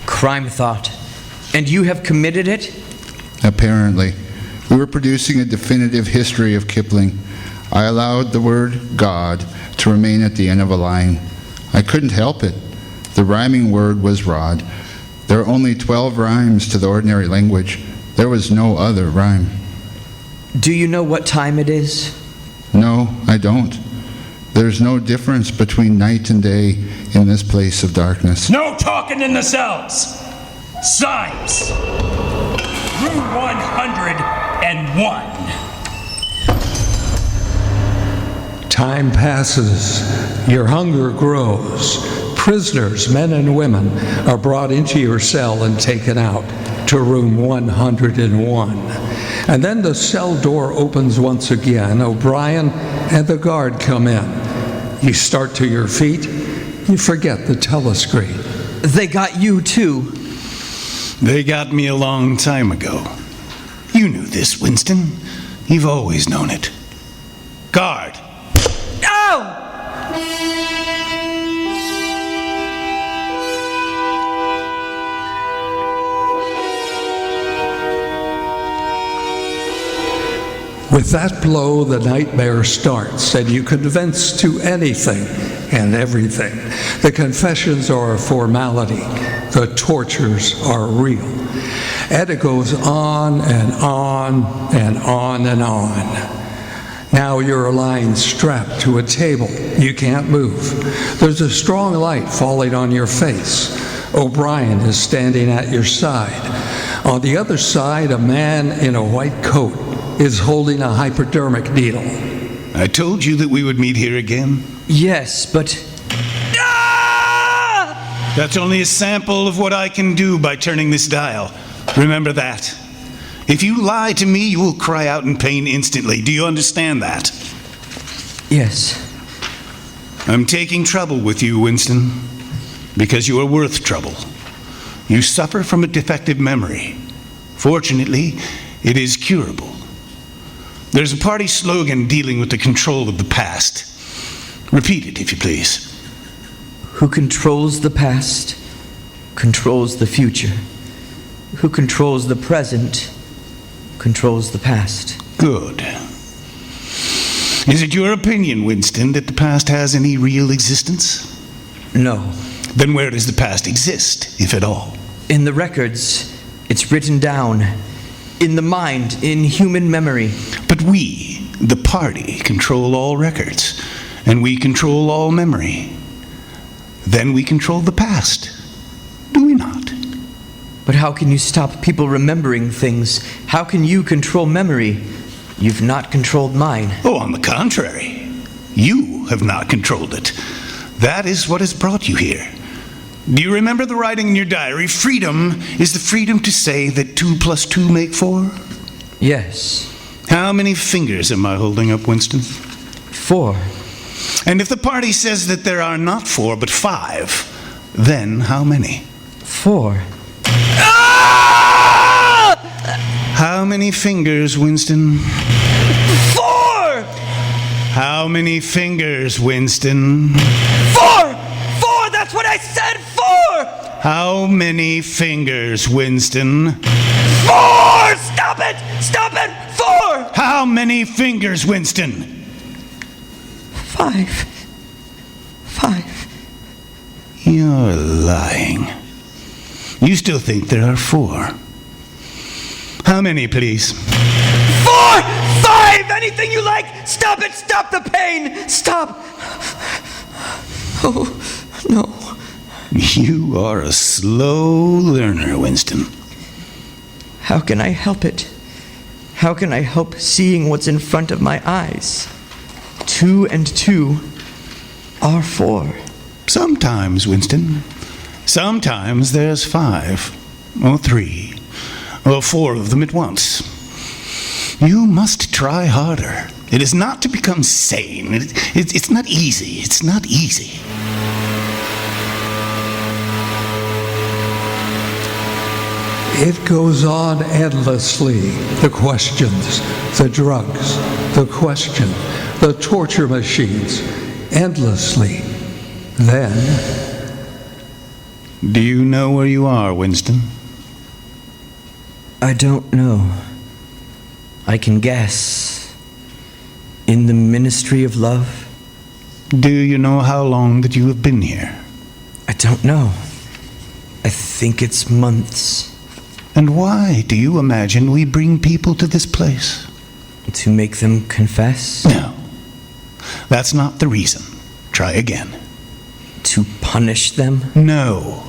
Speaker 6: Crime thought. And you have committed it?
Speaker 9: Apparently. We were producing a definitive history of Kipling. I allowed the word God to remain at the end of a line. I couldn't help it. The rhyming word was rod. There are only 12 rhymes to the ordinary language. There was no other rhyme.
Speaker 6: Do you know what time it is?
Speaker 9: No, I don't. There's no difference between night and day in this place of darkness.
Speaker 11: No talking in the cells. Symes. Room 101.
Speaker 1: Time passes. Your hunger grows. Prisoners, men and women, are brought into your cell and taken out to room 101. And then the cell door opens once again. O'Brien and the guard come in. You start to your feet You forget the telescreen.
Speaker 6: They got you, too.
Speaker 8: They got me a long time ago. You knew this, Winston. You've always known it. Guard!
Speaker 6: Ow!
Speaker 1: With that blow, the nightmare starts, and you confess to anything and everything. The confessions are a formality. The tortures are real. And it goes on and on and on and on. Now you're lying strapped to a table. You can't move. There's a strong light falling on your face. O'Brien is standing at your side. On the other side, a man in a white coat is holding a hypodermic needle.
Speaker 8: I told you that we would meet here again.
Speaker 6: Yes, but...
Speaker 8: That's only a sample of what I can do by turning this dial. Remember that. If you lie to me, you will cry out in pain instantly. Do you understand that?
Speaker 6: Yes.
Speaker 8: I'm taking trouble with you, Winston, because you are worth trouble. You suffer from a defective memory. Fortunately, it is curable. There's a party slogan dealing with the control of the past. Repeat it, if you please.
Speaker 6: Who controls the past controls the future. Who controls the present controls the past.
Speaker 8: Good. Is it your opinion, Winston, that the past has any real existence?
Speaker 6: No.
Speaker 8: Then where does the past exist, if at all?
Speaker 6: In the records, it's written down. In the mind, in human memory.
Speaker 8: But we, the party, control all records, and we control all memory. Then we control the past, do we not?
Speaker 6: But how can you stop people remembering things? How can you control memory? You've not controlled mine.
Speaker 8: Oh, on the contrary. You have not controlled it. That is what has brought you here. Do you remember the writing in your diary? Freedom is the freedom to say that 2 + 2 make 4?
Speaker 6: Yes.
Speaker 8: How many fingers am I holding up, Winston?
Speaker 6: 4.
Speaker 8: And if the party says that there are not 4 but 5, then how many?
Speaker 6: 4.
Speaker 8: How many fingers, Winston?
Speaker 6: 4!
Speaker 8: How many fingers, Winston?
Speaker 6: 4! 4! That's what I said! 4!
Speaker 8: How many fingers, Winston?
Speaker 6: 4! Stop it! Stop it! 4!
Speaker 8: How many fingers, Winston?
Speaker 6: 5. 5.
Speaker 8: You're lying. You still think there are 4. How many, please?
Speaker 6: 4! 5! Anything you like! Stop it! Stop the pain! Stop! Oh, no.
Speaker 8: You are a slow learner, Winston.
Speaker 6: How can I help it? How can I help seeing what's in front of my eyes? 2 and 2 are 4.
Speaker 8: Sometimes, Winston. Sometimes there's 5, or 3, or 4 of them at once. You must try harder. It is not to become sane. It's not easy. It's not easy.
Speaker 1: It goes on endlessly. The questions, the drugs, the question, the torture machines, endlessly. Then...
Speaker 8: Do you know where you are, Winston?
Speaker 6: I don't know. I can guess. In the Ministry of Love?
Speaker 8: Do you know how long that you have been here?
Speaker 6: I don't know. I think it's months.
Speaker 8: And why do you imagine we bring people to this place?
Speaker 6: To make them confess?
Speaker 8: No. That's not the reason. Try again.
Speaker 6: To punish them?
Speaker 8: No.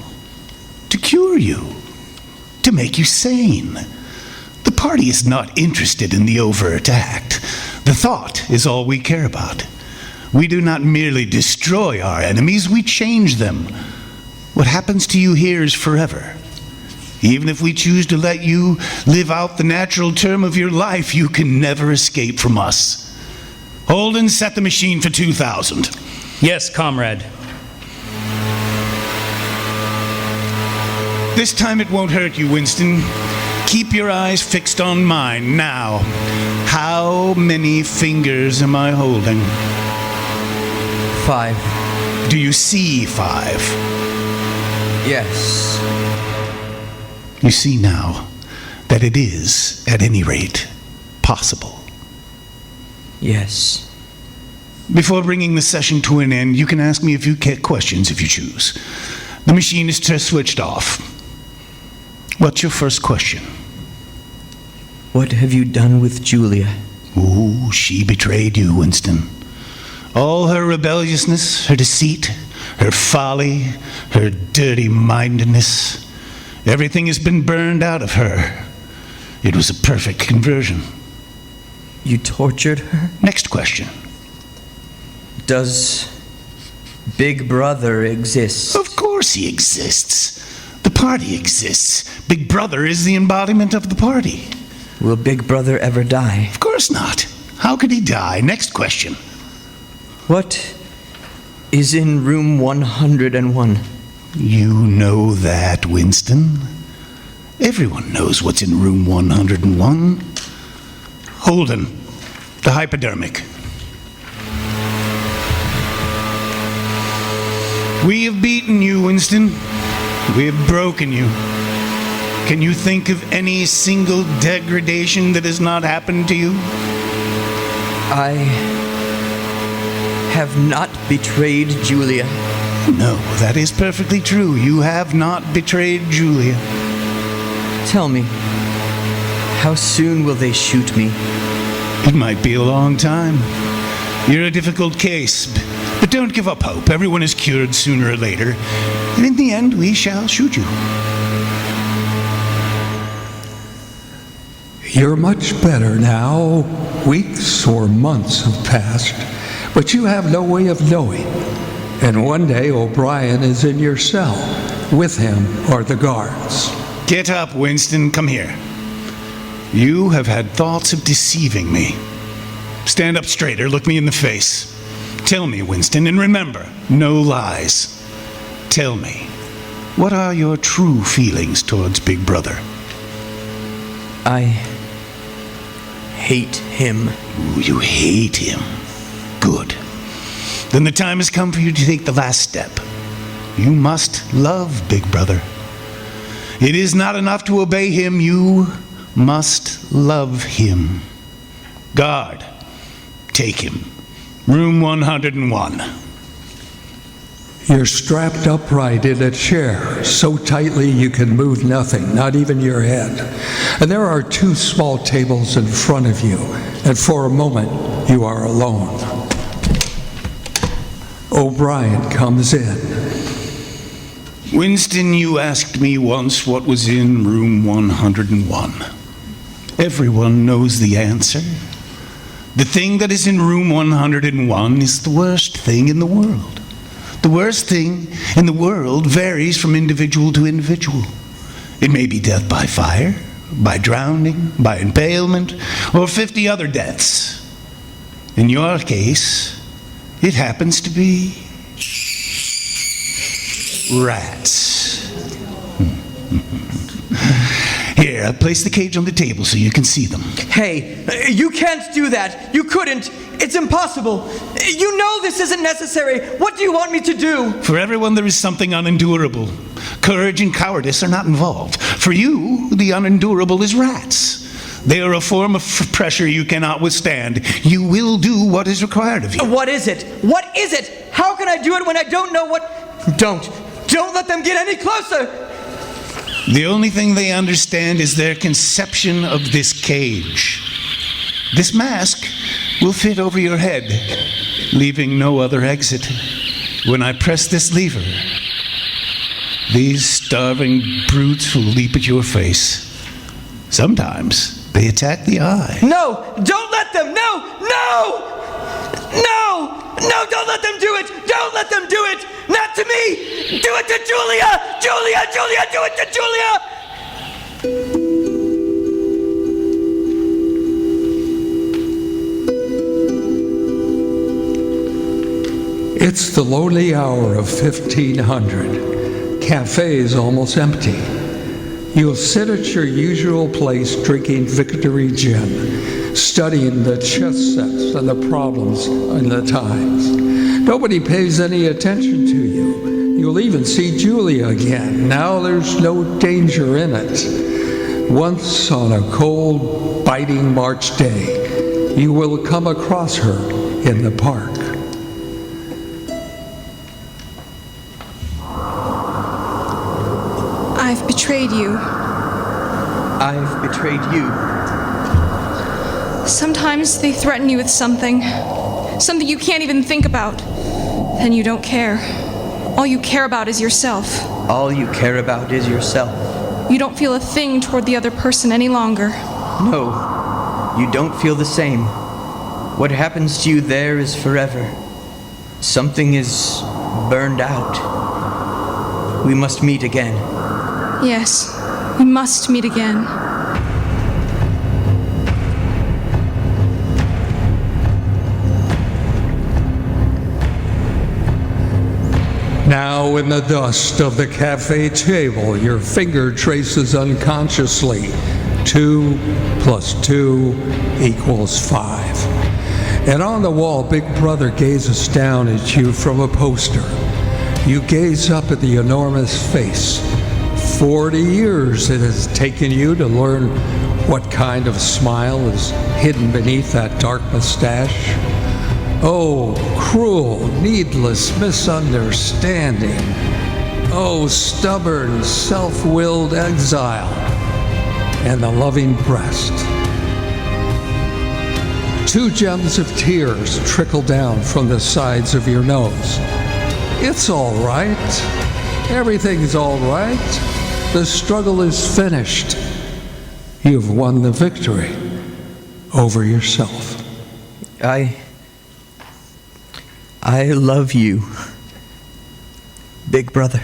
Speaker 8: To cure you. To make you sane. The party is not interested in the overt act. The thought is all we care about. We do not merely destroy our enemies, we change them. What happens to you here is forever. Even if we choose to let you live out the natural term of your life, you can never escape from us. Holden, set the machine for 2,000.
Speaker 11: Yes, comrade.
Speaker 8: This time it won't hurt you, Winston. Keep your eyes fixed on mine. Now, how many fingers am I holding?
Speaker 6: 5.
Speaker 8: Do you see 5?
Speaker 6: Yes.
Speaker 8: You see now that it is, at any rate, possible.
Speaker 6: Yes.
Speaker 8: Before bringing the session to an end, you can ask me a few questions if you choose. The machine is switched off. What's your first question?
Speaker 6: What have you done with Julia?
Speaker 8: Ooh, she betrayed you, Winston. All her rebelliousness, her deceit, her folly, her dirty-mindedness, everything has been burned out of her. It was a perfect conversion.
Speaker 6: You tortured her?
Speaker 8: Next question.
Speaker 6: Does Big Brother exist?
Speaker 8: Of course he exists. The party exists. Big Brother is the embodiment of the party.
Speaker 6: Will Big Brother ever die?
Speaker 8: Of course not. How could he die? Next question.
Speaker 6: What is in room 101?
Speaker 8: You know that, Winston. Everyone knows what's in room 101. Holden, the hypodermic. We have beaten you, Winston. We have broken you. Can you think of any single degradation that has not happened to you?
Speaker 6: I have not betrayed Julia.
Speaker 8: No, that is perfectly true. You have not betrayed Julia.
Speaker 6: Tell me, how soon will they shoot me?
Speaker 8: It might be a long time. You're a difficult case, but don't give up hope. Everyone is cured sooner or later. And in the end, we shall shoot you.
Speaker 1: You're much better now. Weeks or months have passed, but you have no way of knowing. And one day O'Brien is in your cell. With him are the guards.
Speaker 8: Get up, Winston. Come here. You have had thoughts of deceiving me. Stand up straighter. Look me in the face. Tell me, Winston, and remember, no lies. Tell me, what are your true feelings towards Big Brother?
Speaker 6: I hate him.
Speaker 8: Ooh, you hate him. Good. Then the time has come for you to take the last step. You must love Big Brother. It is not enough to obey him. You must love him. Guard, take him. Room 101.
Speaker 1: You're strapped upright in a chair, so tightly you can move nothing, not even your head. And there are 2 small tables in front of you, and for a moment you are alone. O'Brien comes in.
Speaker 8: Winston, you asked me once what was in room 101. Everyone knows the answer. The thing that is in room 101 is the worst thing in the world. The worst thing in the world varies from individual to individual. It may be death by fire, by drowning, by impalement, or 50 other deaths. In your case, it happens to be rats. Here, I'll place the cage on the table so you can see them.
Speaker 6: Hey, you can't do that. You couldn't. It's impossible. You know this isn't necessary. What do you want me to do?
Speaker 8: For everyone, there is something unendurable. Courage and cowardice are not involved. For you, the unendurable is rats. They are a form of pressure you cannot withstand. You will do what is required of you.
Speaker 6: What is it? What is it? How can I do it when I don't know what... Don't let them get any closer!
Speaker 8: The only thing they understand is their conception of this cage. This mask will fit over your head, leaving no other exit. When I press this lever, these starving brutes will leap at your face. Sometimes they attack the eye.
Speaker 6: No! Don't let them! No! No! No! No, don't let them do it! Don't let them do it! Not to me! Do it to Julia! Julia! Julia! Do it to Julia!
Speaker 1: It's the lonely hour of 1500. Cafe is almost empty. You'll sit at your usual place drinking Victory Gin, studying the chess sets and the problems and the times. Nobody pays any attention to you. You'll even see Julia again. Now there's no danger in it. Once on a cold, biting March day, you will come across her in the park.
Speaker 12: I've betrayed you.
Speaker 6: I've betrayed you.
Speaker 12: Sometimes they threaten you with something you can't even think about. Then you don't care. All you care about is yourself.
Speaker 6: All you care about is yourself.
Speaker 12: You don't feel a thing toward the other person any longer.
Speaker 6: No, you don't feel the same. What happens to you there is forever. Something is burned out. We must meet again.
Speaker 12: Yes, we must meet again.
Speaker 1: Now in the dust of the cafe table, your finger traces unconsciously 2 + 2 = 5. And on the wall, Big Brother gazes down at you from a poster. You gaze up at the enormous face. 40 years it has taken you to learn what kind of smile is hidden beneath that dark mustache. Oh, cruel, needless misunderstanding. Oh, stubborn, self-willed exile. And the loving breast. 2 gems of tears trickle down from the sides of your nose. It's all right. Everything's all right. The struggle is finished. You've won the victory over yourself.
Speaker 6: I love you, Big Brother.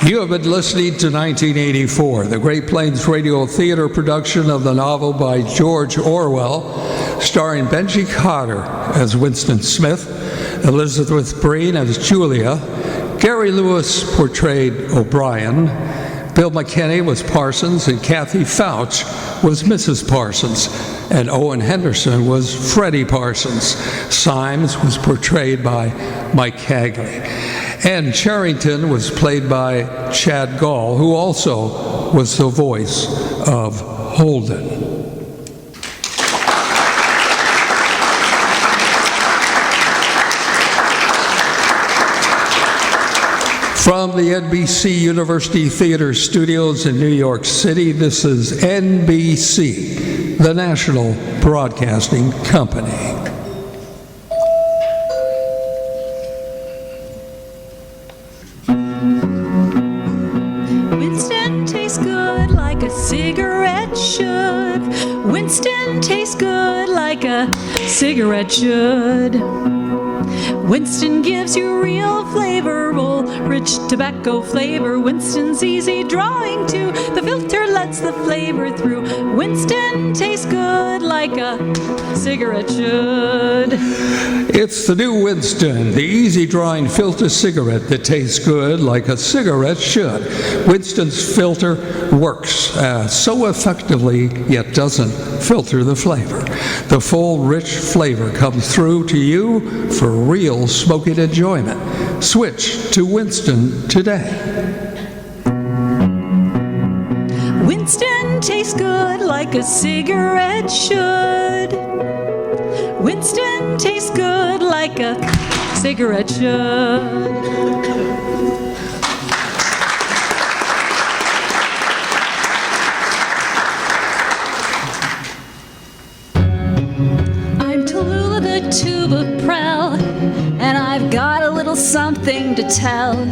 Speaker 1: You have been listening to 1984, the Great Plains Radio Theater production of the novel by George Orwell, starring Benji Cotter as Winston Smith, Elizabeth Breen as Julia, Gary Lewis portrayed O'Brien, Bill McKinney was Parsons, and Kathy Fouch was Mrs. Parsons, and Owen Henderson was Freddie Parsons. Symes was portrayed by Mike Hagley. And Charrington was played by Chad Gall, who also was the voice of Holden. From the NBC University Theater Studios in New York City, this is NBC, the National Broadcasting Company.
Speaker 2: Winston tastes good like a cigarette should. Winston tastes good like a cigarette should. Winston gives you real flavorful, rich tobacco flavor. Winston's easy drawing too. The filter lets the flavor through. Winston tastes good like a cigarette should.
Speaker 1: It's the new Winston, the easy drawing filter cigarette that tastes good like a cigarette should. Winston's filter works so effectively, yet doesn't filter the flavor. The full, rich flavor comes through to you for real smoking enjoyment. Switch to Winston today.
Speaker 2: Winston tastes good like a cigarette should. Winston tastes good like a cigarette should. I'm Tallulah the tuba prel, and I've got a little something to tell.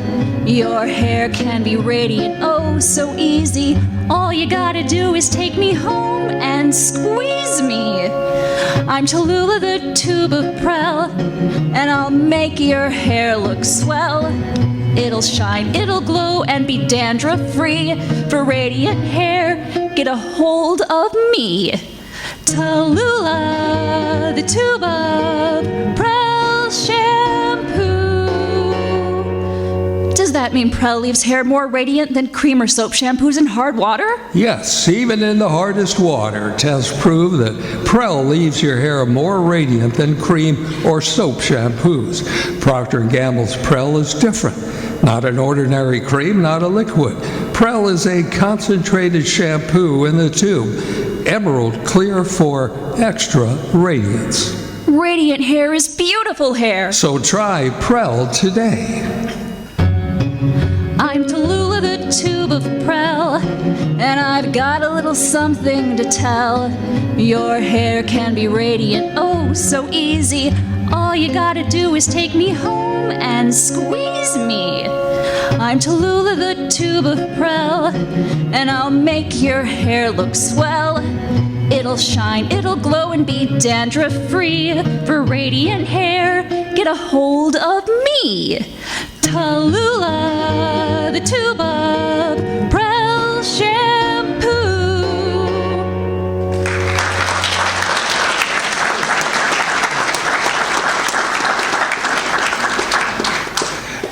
Speaker 2: Your hair can be radiant, oh so easy. All you gotta do is take me home and squeeze me. I'm Tallulah the tuba prel, and I'll make your hair look swell. It'll shine, it'll glow, and be dandruff-free. For radiant hair, get a hold of me. Tallulah, the tube of Prel shampoo.
Speaker 13: Does that mean Prel leaves hair more radiant than cream or soap shampoos in hard water?
Speaker 1: Yes, even in the hardest water, tests prove that Prel leaves your hair more radiant than cream or soap shampoos. Procter & Gamble's Prel is different. Not an ordinary cream, not a liquid. Prel is a concentrated shampoo in the tube, emerald clear for extra radiance.
Speaker 13: Radiant hair is beautiful hair.
Speaker 1: So try Prel today.
Speaker 2: I'm Tallulah, the tube of Prel, and I've got a little something to tell. Your hair can be radiant, oh, so easy. All you gotta do is take me home and squeeze me. I'm Tallulah, the tube of Prel, and I'll make your hair look swell. It'll shine, it'll glow, and be dandruff-free. For radiant hair, get a hold of me. Tallulah, the tube of Prel shampoo.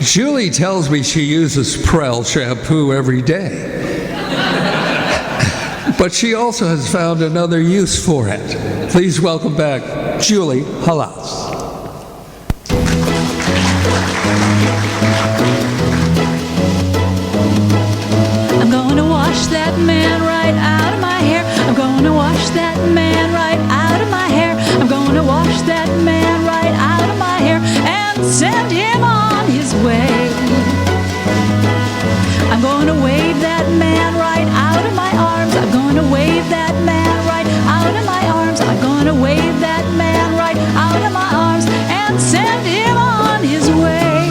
Speaker 1: Julie tells me she uses Prel shampoo every day. But she also has found another use for it. Please welcome back Julie Halas.
Speaker 2: I'm gonna wash that man right out of my hair. I'm gonna wash that man right out of my hair. I'm gonna wash that man right out of my hair and send him on his way. I'm gonna wave that man right out of my arms. I'm gonna wave that man right out of my arms. I'm gonna wave that man right out of my arms and send him on his way.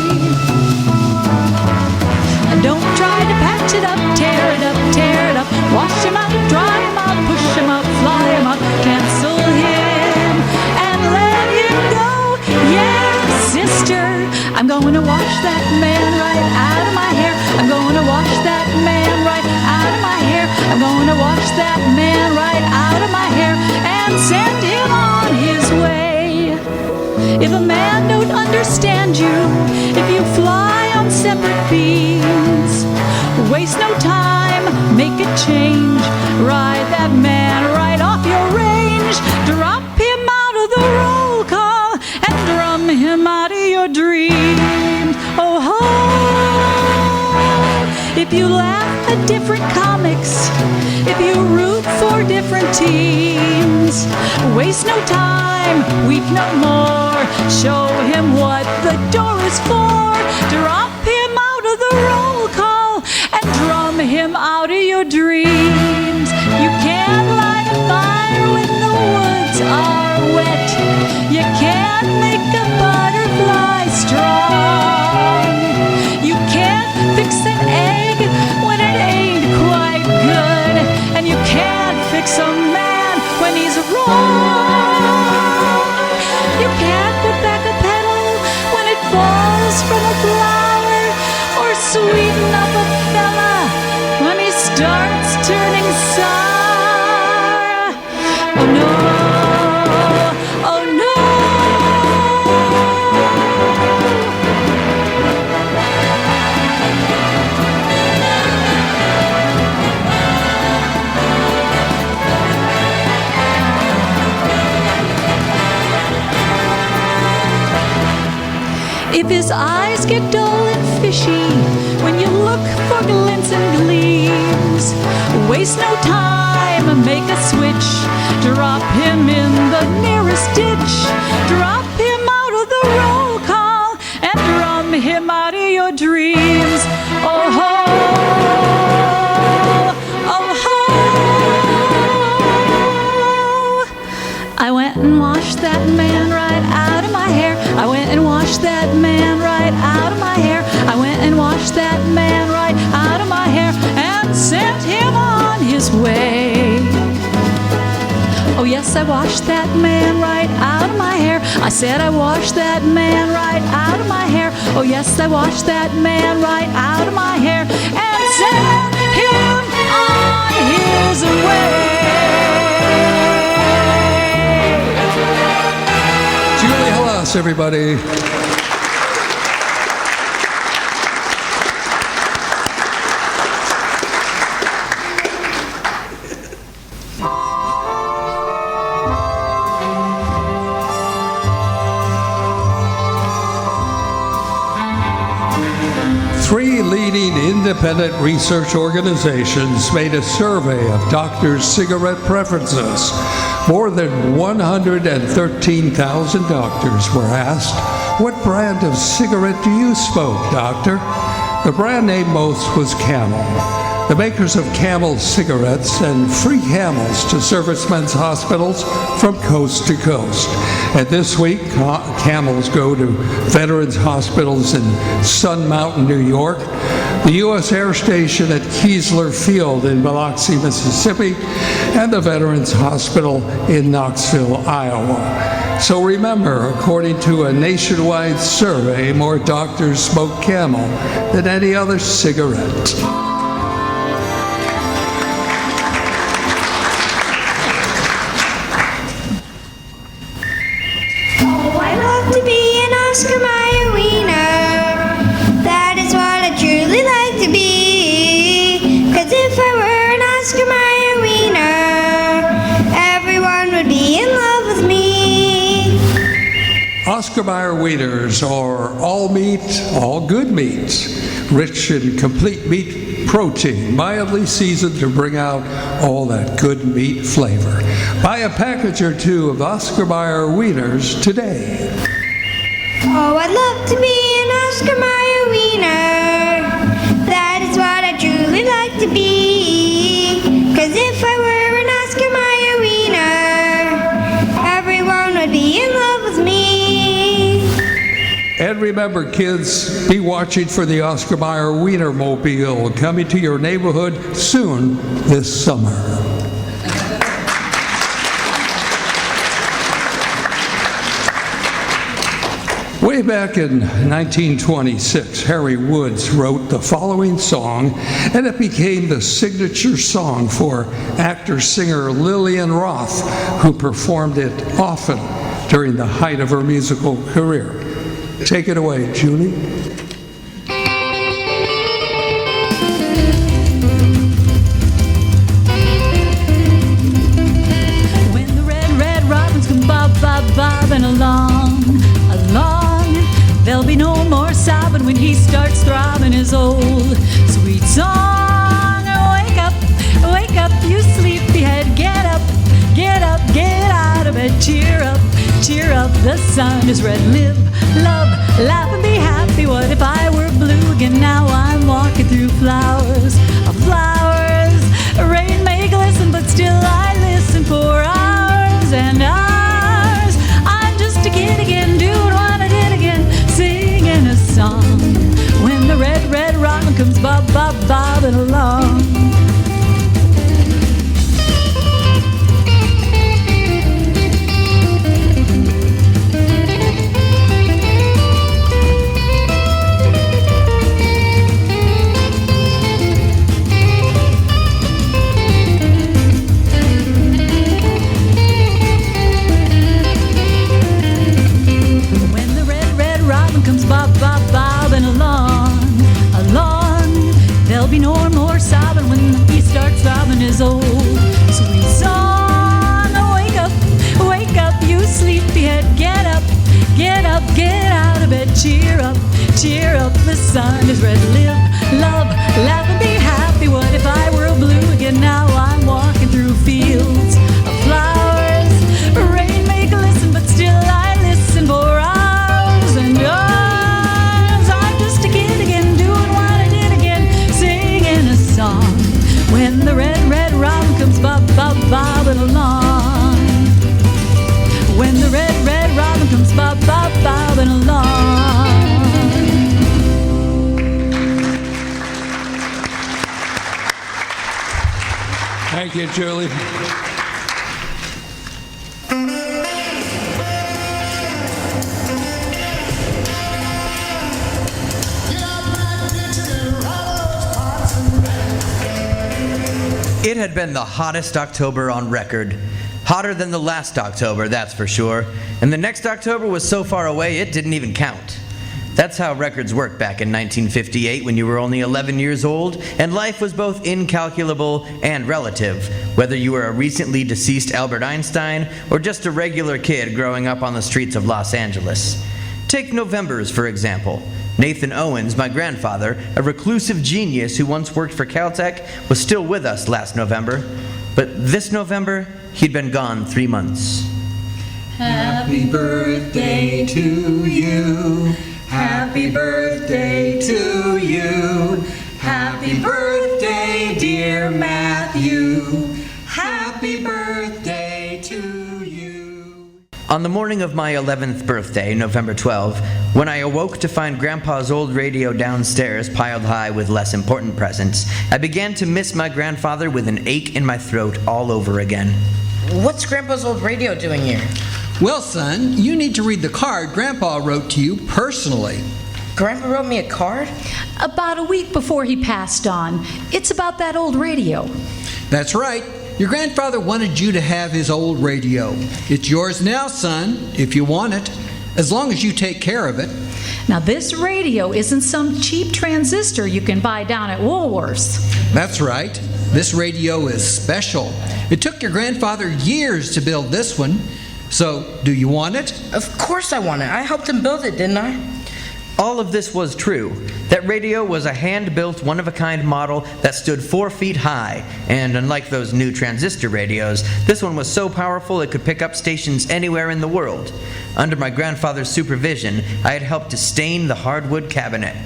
Speaker 2: And don't try to patch it up, tear it up, tear it up. Wash him up, dry him up, push him up, fly him up, cancel him and let him go. Yeah, sister, I'm going to wash that man right out of my hair. I'm going to wash that man right out of my hair. I'm going to wash that man right out of my hair and send him on his way. If a man don't understand you, if you fly on separate beams, waste no time, make a change. Ride that man right off your range. Drop him out of the roll call and drum him out of your dreams. Oh ho! If you laugh at different comics, if you root for different teams, waste no time, weep no more. Show him what the door is for. Drop him out of the roll call and drum him out of your dreams. You can't light a fire when the woods are wet. You can't make a butterfly strong. You can't fix an egg when it ain't quite good. And you can't fix a man when he's wrong. You can't put back a petal when it falls from a flower, or sweeten up a fella when he starts turning sour. Oh no, oh no. If his eyes get dull and fishy when you look for glints and gleams, waste no time, make a switch. Drop him in the nearest ditch. Drop him out of the roll call and drum him out of your dreams. Oh ho! Oh ho! I went and washed that man right out of my hair. I went and washed that man right out of my hair. I went and washed that man right out of my hair and sent him on his way. Oh yes, I washed that man right out of my hair. I said I washed that man right out of my hair. Oh yes, I washed that man right out of my hair and sent him on his way.
Speaker 1: bless everybody. Three leading independent research organizations made a survey of doctors' cigarette preferences. More than 113,000 doctors were asked, "What brand of cigarette do you smoke, doctor?" The brand name most was Camel. The makers of Camel cigarettes send free Camels to servicemen's hospitals from coast to coast. And this week, Camels go to veterans hospitals in Sun Mountain, New York, the U.S. Air Station at Keesler Field in Biloxi, Mississippi, and the Veterans Hospital in Knoxville, Iowa. So remember, according to a nationwide survey, more doctors smoke Camel than any other cigarette.
Speaker 3: Oscar Mayer Wiener, that is what I truly like to be. 'Cause if I were an Oscar Mayer Wiener, everyone would be in love with me.
Speaker 1: Oscar Mayer Wieners are all meat, all good meat, rich in complete meat protein, mildly seasoned to bring out all that good meat flavor. Buy a package or two of Oscar Mayer Wieners today.
Speaker 3: Oh, I'd love to be an Oscar Mayer Wiener. That is what I truly like to be. 'Cause if I were an Oscar Mayer Wiener, everyone would be in love with me.
Speaker 1: And remember, kids, be watching for the Oscar Mayer Wiener Mobile coming to your neighborhood soon this summer. Way back in 1926, Harry Woods wrote the following song, and it became the signature song for actor-singer Lillian Roth, who performed it often during the height of her musical career. Take it away, Julie.
Speaker 2: When the red robins come bobbing along, there'll be no more sobbing when he starts throbbing his old sweet song. Wake up, you sleepyhead, get up, get out of bed, cheer up, the sun is red, live, love, laugh and be happy. What if I were blue again? Now I'm walking through flowers, rain may glisten, but still I listen for hours and hours. I'm just a kid again, doing what I did again, singing a song. When the red robin comes bobbing along. Bobbing along. There'll be no more sobbing when he starts throbbing his old sweet song. Wake up, you sleepyhead, get up, get out of bed, cheer up, the sun is red, live, love, laugh and be happy. What if I were blue again? Now I'm walking through fields of flowers, rain may glisten, but still I listen for hours and hours. When the red robin comes bobbing along. When the red robin comes bobbing along.
Speaker 1: Thank you, Julie.
Speaker 6: It had been the hottest October on record. Hotter than the last October, that's for sure. And the next October was so far away it didn't even count. That's how records worked back in 1958 when you were only 11 years old, and life was both incalculable and relative, whether you were a recently deceased Albert Einstein or just a regular kid growing up on the streets of Los Angeles. Take Novembers, for example. Nathan Owens, my grandfather, a reclusive genius who once worked for Caltech, was still with us last November. But this November, he'd been gone 3 months.
Speaker 10: Happy birthday to you. Happy birthday to you. Happy birthday, dear Matthew. Happy birthday to you.
Speaker 6: On the morning of my 11th birthday, November 12, when I awoke to find Grandpa's old radio downstairs piled high with less important presents, I began to miss my grandfather with an ache in my throat all over again.
Speaker 14: What's Grandpa's old radio doing here?
Speaker 10: Well, son, you need to read the card Grandpa wrote to you personally.
Speaker 14: Grandpa wrote me a card?
Speaker 13: About a week before he passed on. It's about that old radio.
Speaker 10: That's right. Your grandfather wanted you to have his old radio. It's yours now, son, if you want it, as long as you take care of it.
Speaker 13: Now, this radio isn't some cheap transistor you can buy down at Woolworth's.
Speaker 10: That's right. This radio is special. It took your grandfather years to build this one. So, do you want it?
Speaker 14: Of course I want it. I helped him build it, didn't I?
Speaker 6: All of this was true. That radio was a hand-built, one-of-a-kind model that stood 4 feet high, and unlike those new transistor radios, this one was so powerful it could pick up stations anywhere in the world. Under my grandfather's supervision, I had helped to stain the hardwood cabinet.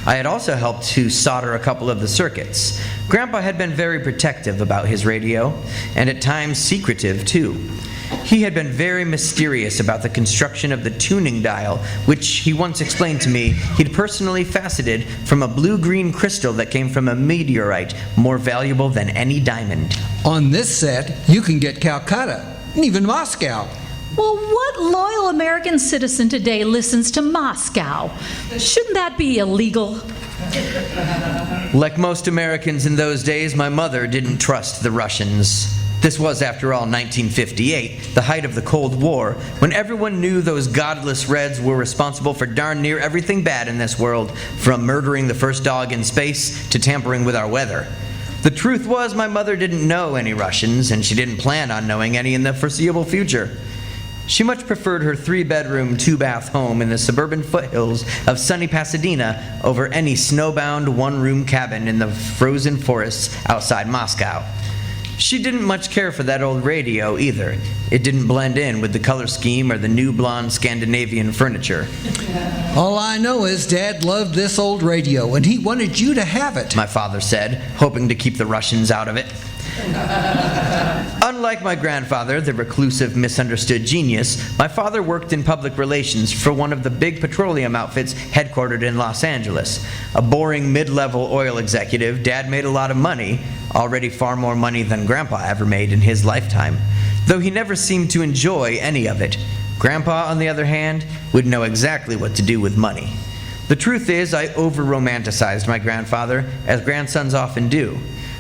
Speaker 6: I had also helped to solder a couple of the circuits. Grandpa had been very protective about his radio, and at times secretive, too. He had been very mysterious about the construction of the tuning dial, which he once explained to me he'd personally faceted from a blue-green crystal that came from a meteorite more valuable than any diamond.
Speaker 10: On this set, you can get Calcutta, and even Moscow.
Speaker 13: Well, what loyal American citizen today listens to Moscow? Shouldn't that be illegal?
Speaker 6: Like most Americans in those days, my mother didn't trust the Russians. This was, after all, 1958, the height of the Cold War, when everyone knew those godless Reds were responsible for darn near everything bad in this world, from murdering the first dog in space to tampering with our weather. The truth was, my mother didn't know any Russians, and she didn't plan on knowing any in the foreseeable future. She much preferred her 3-bedroom, 2-bath home in the suburban foothills of sunny Pasadena over any snowbound 1-room cabin in the frozen forests outside Moscow. She didn't much care for that old radio either. It didn't blend in with the color scheme or the new blonde Scandinavian furniture.
Speaker 10: All I know is Dad loved this old radio, and he wanted you to have it,
Speaker 6: my father said, hoping to keep the Russians out of it. Unlike my grandfather, the reclusive, misunderstood genius, my father worked in public relations for one of the big petroleum outfits headquartered in Los Angeles. A boring mid-level oil executive, Dad made a lot of money, already far more money than Grandpa ever made in his lifetime, though he never seemed to enjoy any of it. Grandpa, on the other hand, would know exactly what to do with money. The truth is, I over-romanticized my grandfather, as grandsons often do.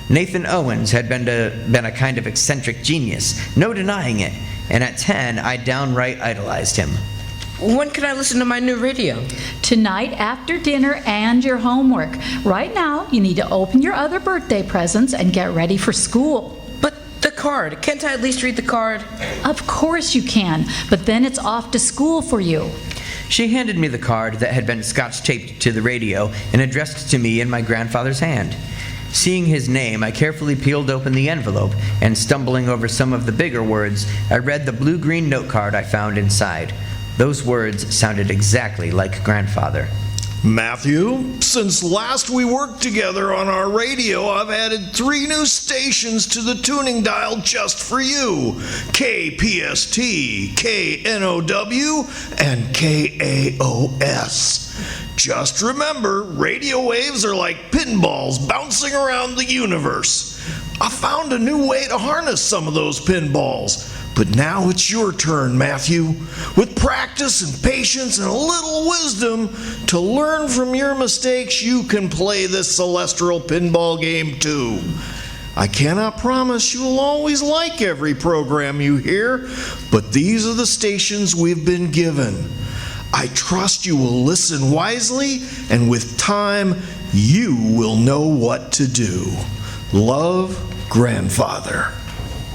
Speaker 6: Nathan Owens had been a kind of eccentric genius, no denying it, and at 10, I downright idolized him.
Speaker 14: When can I listen to my new radio?
Speaker 13: Tonight after dinner and your homework. Right now, you need to open your other birthday presents and get ready for school.
Speaker 14: But the card, can't I at least read the card?
Speaker 13: Of course you can, but then it's off to school for you.
Speaker 6: She handed me the card that had been scotch-taped to the radio and addressed to me in my grandfather's hand. Seeing his name, I carefully peeled open the envelope, and stumbling over some of the bigger words, I read the blue-green note card I found inside. Those words sounded exactly like Grandfather.
Speaker 15: Matthew, since last we worked together on our radio, I've added 3 new stations to the tuning dial just for you. KPST, KNOW, and KAOS. Just remember, radio waves are like pinballs bouncing around the universe. I found a new way to harness some of those pinballs. But now it's your turn, Matthew. With practice and patience and a little wisdom to learn from your mistakes, you can play this celestial pinball game too. I cannot promise you will always like every program you hear, but these are the stations we've been given. I trust you will listen wisely, and with time, you will know what to do. Love, Grandfather.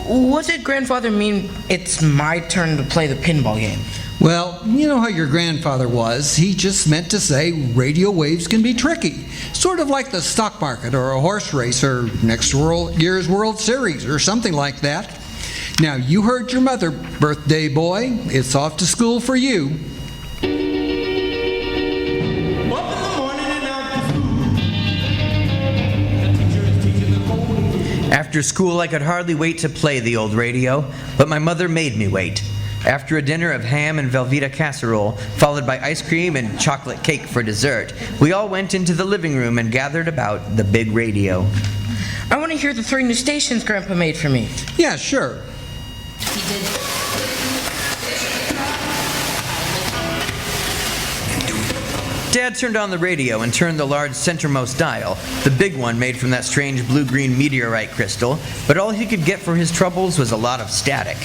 Speaker 14: What did Grandfather mean it's my turn to play the pinball game?
Speaker 10: Well, you know how your grandfather was. He just meant to say radio waves can be tricky. Sort of like the stock market or a horse race or next year's World Series or something like that. Now, you heard your mother, birthday boy. It's off to school for you.
Speaker 6: After school, I could hardly wait to play the old radio, but my mother made me wait. After a dinner of ham and Velveeta casserole, followed by ice cream and chocolate cake for dessert, we all went into the living room and gathered about the big radio.
Speaker 14: I want to hear the 3 new stations Grandpa made for me.
Speaker 10: Yeah, sure.
Speaker 6: Dad turned on the radio and turned the large centermost dial, the big one made from that strange blue-green meteorite crystal, but all he could get for his troubles was a lot of static.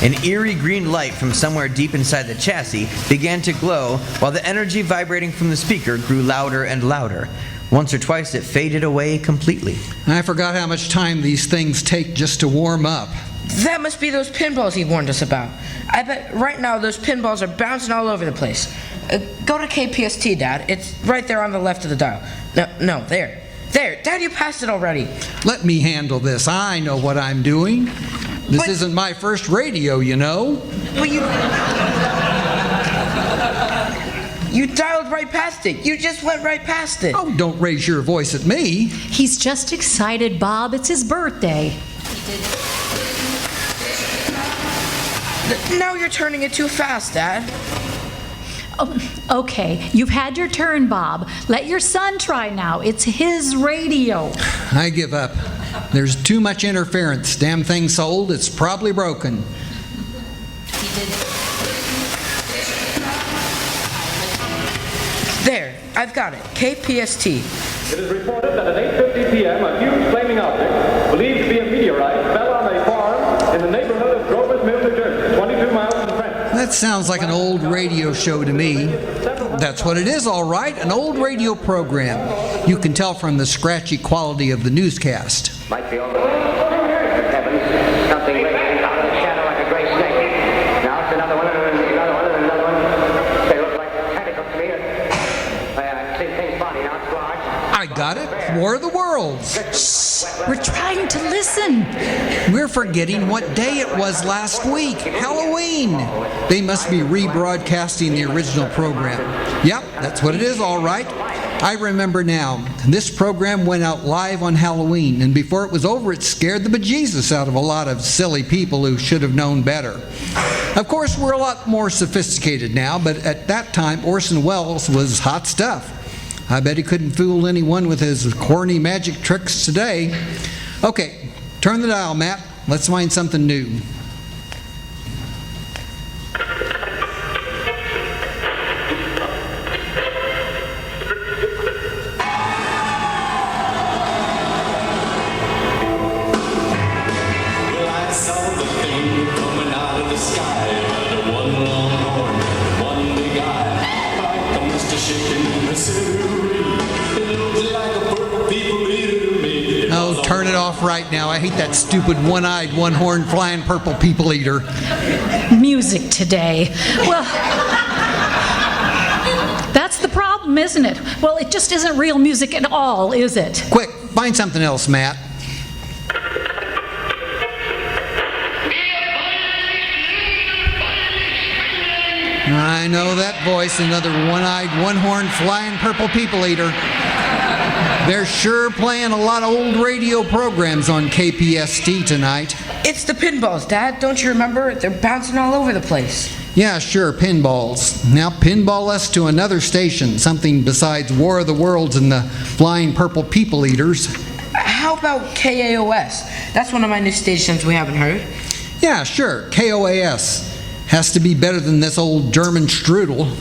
Speaker 6: An eerie green light from somewhere deep inside the chassis began to glow, while the energy vibrating from the speaker grew louder and louder. Once or twice it faded away completely.
Speaker 10: I forgot how much time these things take just to warm up.
Speaker 14: That must be those pinballs he warned us about. I bet right now those pinballs are bouncing all over the place. Go to KPST, Dad. It's right there on the left of the dial. No, there. There, Dad, you passed it already.
Speaker 10: Let me handle this. I know what I'm doing. This isn't my first radio, you know.
Speaker 14: But you dialed right past it. You just went right past it.
Speaker 10: Oh, don't raise your voice at me.
Speaker 13: He's just excited, Bob. It's his birthday.
Speaker 14: Now you're turning it too fast, Dad.
Speaker 13: Oh, okay, you've had your turn, Bob. Let your son try now. It's his radio.
Speaker 10: I give up. There's too much interference. Damn thing's so old, it's probably broken.
Speaker 14: There, I've got it. KPST.
Speaker 16: It is reported that at 8:50 p.m. a huge flaming object, believed to be a meteorite, fell on a farm in the neighborhood of Grover's Mill, New Jersey, 22 miles from Trenton.
Speaker 10: That sounds like an old radio show to me. That's what it is, all right, an old radio program. You can tell from the scratchy quality of the newscast.
Speaker 16: Might be over there. Heavens, something radiating out of the shadow like a gray snake. Now it's another one, and another one, and another one. They look like tentacles to me. I see things body now, it's large.
Speaker 10: I got it. War of the Worlds.
Speaker 13: We're trying to listen.
Speaker 10: We're forgetting what day it was last week. Halloween. They must be rebroadcasting the original program. Yep, that's what it is, all right. I remember now. This program went out live on Halloween, and before it was over, it scared the bejesus out of a lot of silly people who should have known better. Of course, we're a lot more sophisticated now, but at that time, Orson Welles was hot stuff. I bet he couldn't fool anyone with his corny magic tricks today. Okay, turn the dial, Matt. Let's find something new. Oh, turn it off right now. I hate that stupid one-eyed, one-horned, flying purple people eater.
Speaker 13: Music today. Well, that's the problem, isn't it? Well, it just isn't real music at all, is it?
Speaker 10: Quick, find something else, Matt. I know that voice, another one-eyed, one-horned, flying purple people eater. They're sure playing a lot of old radio programs on KPST tonight.
Speaker 14: It's the pinballs, Dad. Don't you remember? They're bouncing all over the place.
Speaker 10: Yeah, sure, pinballs. Now pinball us to another station, something besides War of the Worlds and the flying purple people eaters.
Speaker 14: How about KAOS? That's one of my new stations we haven't heard.
Speaker 10: Yeah, sure, KOAS. Has to be better than this old German strudel.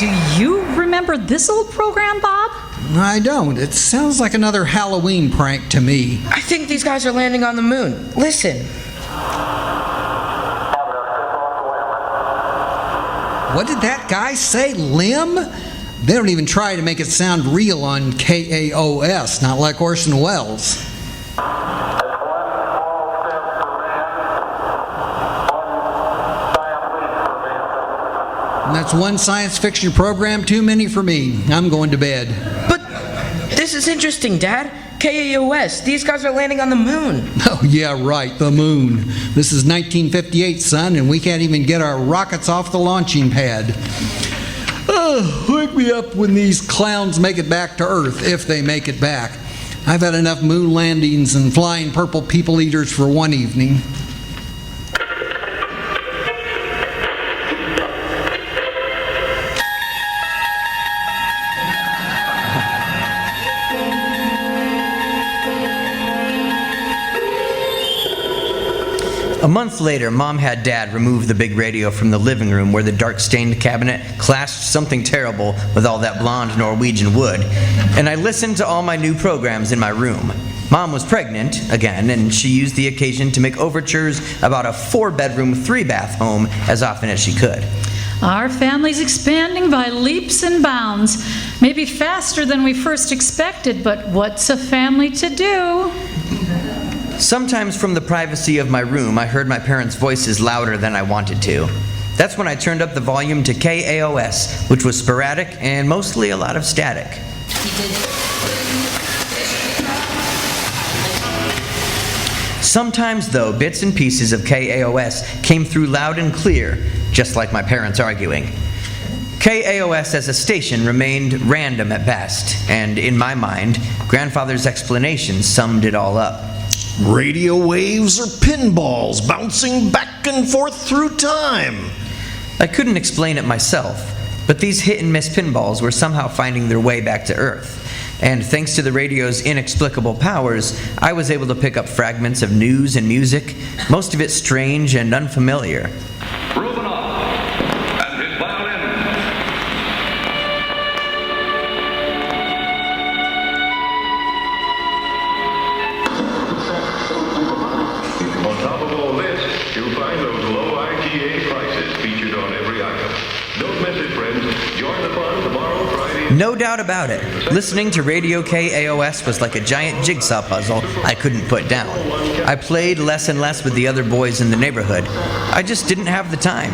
Speaker 13: Do you remember this old program, Bob?
Speaker 10: I don't. It sounds like another Halloween prank to me.
Speaker 14: I think these guys are landing on the moon. Listen.
Speaker 10: What did that guy say? Limb? They don't even try to make it sound real on KAOS, not like Orson Welles. And that's one science fiction program too many for me. I'm going to bed.
Speaker 14: But this is interesting, Dad. KAOS, these guys are landing on the moon.
Speaker 10: Oh, yeah, right, the moon. This is 1958, son, and we can't even get our rockets off the launching pad. Wake me up when these clowns make it back to Earth, if they make it back. I've had enough moon landings and flying purple people eaters for one evening.
Speaker 6: A month later, Mom had Dad remove the big radio from the living room where the dark-stained cabinet clashed something terrible with all that blonde Norwegian wood, and I listened to all my new programs in my room. Mom was pregnant, again, and she used the occasion to make overtures about a 4-bedroom, 3-bath home as often as she could.
Speaker 13: Our family's expanding by leaps and bounds. Maybe faster than we first expected, but what's a family to do?
Speaker 6: Sometimes from the privacy of my room, I heard my parents' voices louder than I wanted to. That's when I turned up the volume to KAOS, which was sporadic and mostly a lot of static. Sometimes, though, bits and pieces of KAOS came through loud and clear, just like my parents arguing. KAOS as a station remained random at best, and in my mind, Grandfather's explanation summed it all up.
Speaker 15: Radio waves are pinballs bouncing back and forth through time.
Speaker 6: I couldn't explain it myself, but these hit-and-miss pinballs were somehow finding their way back to Earth. And thanks to the radio's inexplicable powers, I was able to pick up fragments of news and music, most of it strange and unfamiliar. No doubt about it. Listening to Radio KAOS was like a giant jigsaw puzzle I couldn't put down. I played less and less with the other boys in the neighborhood. I just didn't have the time.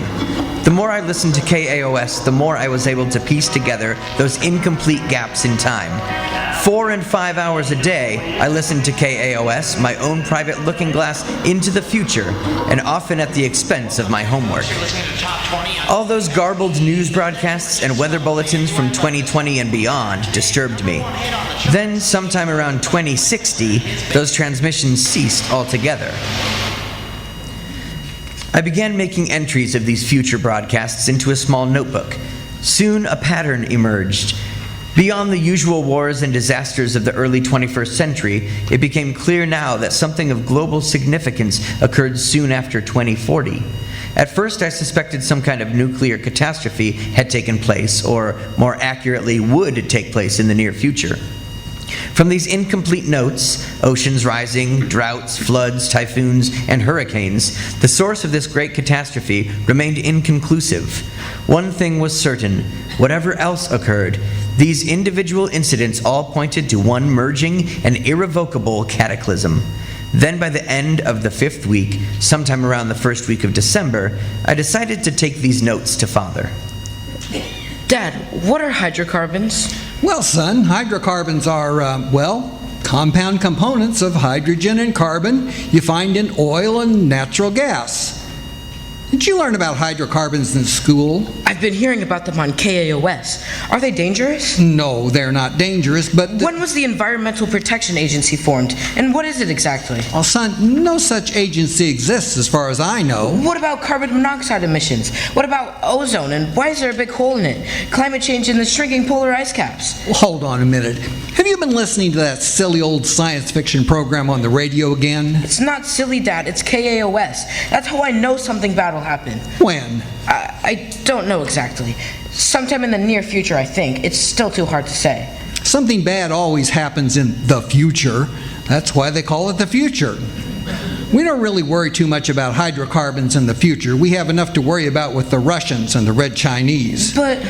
Speaker 6: The more I listened to KAOS, the more I was able to piece together those incomplete gaps in time. 4 and 5 hours a day, I listened to KAOS, my own private looking glass into the future, and often at the expense of my homework. All those garbled news broadcasts and weather bulletins from 2020 and beyond disturbed me. Then, sometime around 2060, those transmissions ceased altogether. I began making entries of these future broadcasts into a small notebook. Soon, a pattern emerged. Beyond the usual wars and disasters of the early 21st century, it became clear now that something of global significance occurred soon after 2040. At first, I suspected some kind of nuclear catastrophe had taken place, or more accurately, would take place in the near future. From these incomplete notes, oceans rising, droughts, floods, typhoons, and hurricanes, the source of this great catastrophe remained inconclusive. One thing was certain: whatever else occurred, these individual incidents all pointed to one merging and irrevocable cataclysm. Then by the end of the 5th week, sometime around the 1st week of December, I decided to take these notes to Father.
Speaker 14: Dad, what are hydrocarbons?
Speaker 10: Well, son, hydrocarbons are, compound components of hydrogen and carbon you find in oil and natural gas. Did you learn about hydrocarbons in school?
Speaker 14: I've been hearing about them on KAOS. Are they dangerous?
Speaker 10: No, they're not dangerous, but...
Speaker 14: When was the Environmental Protection Agency formed, and what is it exactly?
Speaker 10: Well, son, no such agency exists as far as I know.
Speaker 14: What about carbon monoxide emissions? What about ozone, and why is there a big hole in it? Climate change and the shrinking polar ice caps.
Speaker 10: Well, hold on a minute. Have you been listening to that silly old science fiction program on the radio again?
Speaker 14: It's not silly, Dad. It's KAOS. That's how I know something bad will happen.
Speaker 10: When?
Speaker 14: I don't know exactly. Sometime in the near future, I think. It's still too hard to say.
Speaker 10: Something bad always happens in the future. That's why they call it the future. We don't really worry too much about hydrocarbons in the future. We have enough to worry about with the Russians and the Red Chinese.
Speaker 14: But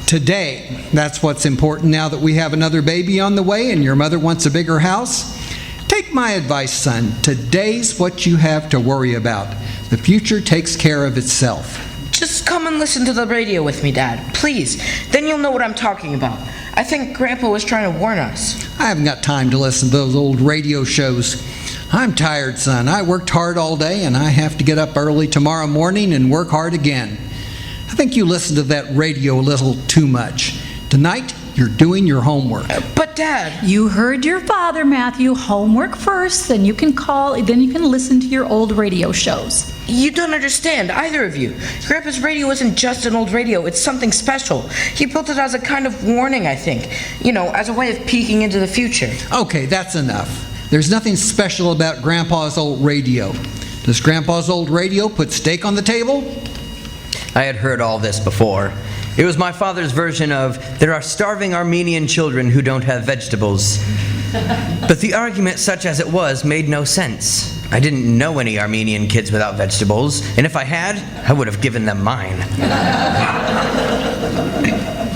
Speaker 10: today, that's what's important now that we have another baby on the way and your mother wants a bigger house. Take my advice, son. Today's what you have to worry about. The future takes care of itself.
Speaker 14: Just come and listen to the radio with me, Dad. Please. Then you'll know what I'm talking about. I think Grandpa was trying to warn us.
Speaker 10: I haven't got time to listen to those old radio shows. I'm tired, son. I worked hard all day, and I have to get up early tomorrow morning and work hard again. I think you listen to that radio a little too much. Tonight, you're doing your homework.
Speaker 14: But, Dad...
Speaker 13: You heard your father, Matthew. Homework first, then you can listen to your old radio shows.
Speaker 14: You don't understand, either of you. Grandpa's radio isn't just an old radio, it's something special. He built it as a kind of warning, I think. You know, as a way of peeking into the future.
Speaker 10: Okay, that's enough. There's nothing special about Grandpa's old radio. Does Grandpa's old radio put steak on the table?
Speaker 6: I had heard all this before. It was my father's version of, there are starving Armenian children who don't have vegetables. But the argument, such as it was, made no sense. I didn't know any Armenian kids without vegetables, and if I had, I would have given them mine.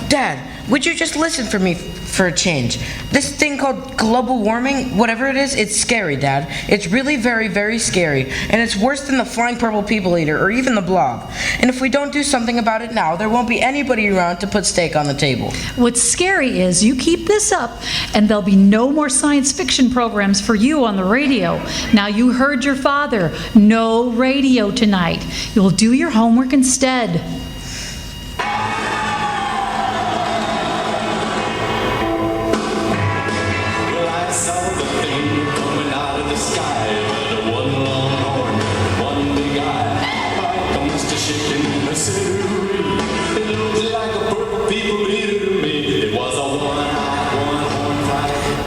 Speaker 14: Dad, would you just listen for me for a change? This thing called global warming, whatever it is, it's scary, Dad. It's really very, very scary, and it's worse than the flying purple people eater or even the blob. And if we don't do something about it now, there won't be anybody around to put steak on the table.
Speaker 13: What's scary is you keep this up and there'll be no more science fiction programs for you on the radio. Now you heard your father. No radio tonight. You'll do your homework instead.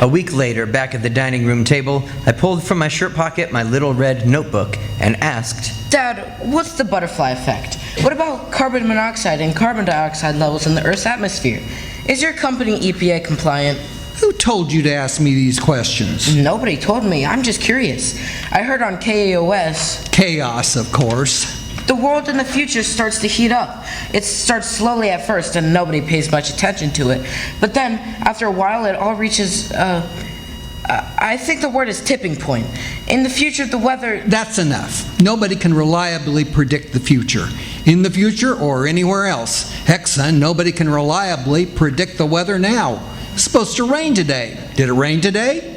Speaker 6: A week later, back at the dining room table, I pulled from my shirt pocket my little red notebook and asked,
Speaker 14: Dad, what's the butterfly effect? What about carbon monoxide and carbon dioxide levels in the Earth's atmosphere? Is your company EPA compliant?
Speaker 10: Who told you to ask me these questions?
Speaker 14: Nobody told me. I'm just curious. I heard on KAOS...
Speaker 10: Chaos, of course.
Speaker 14: The world in the future starts to heat up. It starts slowly at first, and nobody pays much attention to it. But then, after a while, it all reaches, I think the word is tipping point. In the future, the weather...
Speaker 10: That's enough. Nobody can reliably predict the future. In the future or anywhere else. Heck, son, nobody can reliably predict the weather now. It's supposed to rain today. Did it rain today?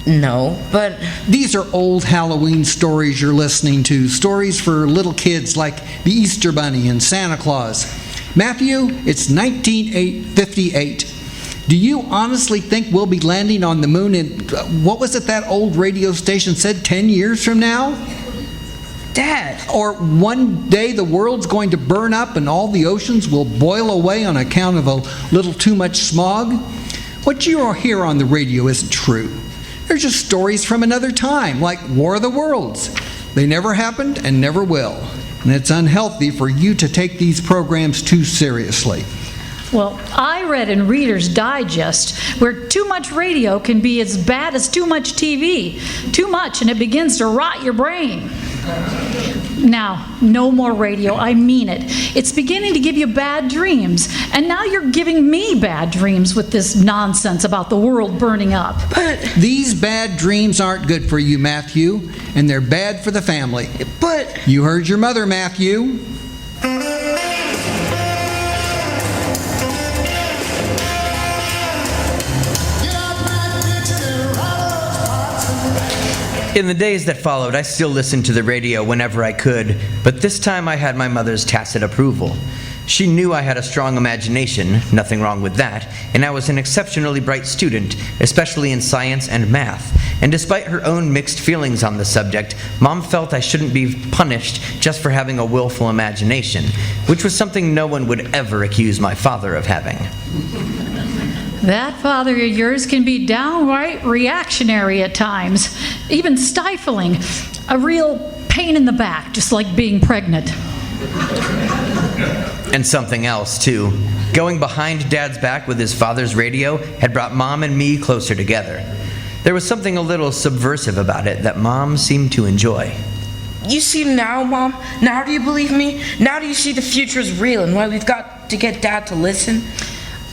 Speaker 14: No, but...
Speaker 10: These are old Halloween stories you're listening to. Stories for little kids like the Easter Bunny and Santa Claus. Matthew, it's 1958. Do you honestly think we'll be landing on the moon in... what was it that old radio station said, 10 years from now?
Speaker 14: Dad!
Speaker 10: Or one day the world's going to burn up and all the oceans will boil away on account of a little too much smog? What you hear on the radio isn't true. They're just stories from another time, like War of the Worlds. They never happened and never will. And it's unhealthy for you to take these programs too seriously.
Speaker 13: Well, I read in Reader's Digest where too much radio can be as bad as too much TV. Too much and it begins to rot your brain. Now, no more radio, I mean it. It's beginning to give you bad dreams, and now you're giving me bad dreams with this nonsense about the world burning up.
Speaker 10: But these bad dreams aren't good for you, Matthew, and they're bad for the family.
Speaker 14: But...
Speaker 10: You heard your mother, Matthew.
Speaker 6: In the days that followed, I still listened to the radio whenever I could, but this time I had my mother's tacit approval. She knew I had a strong imagination, nothing wrong with that, and I was an exceptionally bright student, especially in science and math. And despite her own mixed feelings on the subject, Mom felt I shouldn't be punished just for having a willful imagination, which was something no one would ever accuse my father of having.
Speaker 13: That father of yours can be downright reactionary at times, even stifling. A real pain in the back, just like being pregnant.
Speaker 6: And something else, too. Going behind Dad's back with his father's radio had brought Mom and me closer together. There was something a little subversive about it that Mom seemed to enjoy.
Speaker 14: You see now, Mom? Now do you believe me? Now do you see the future is real and why we've got to get Dad to listen?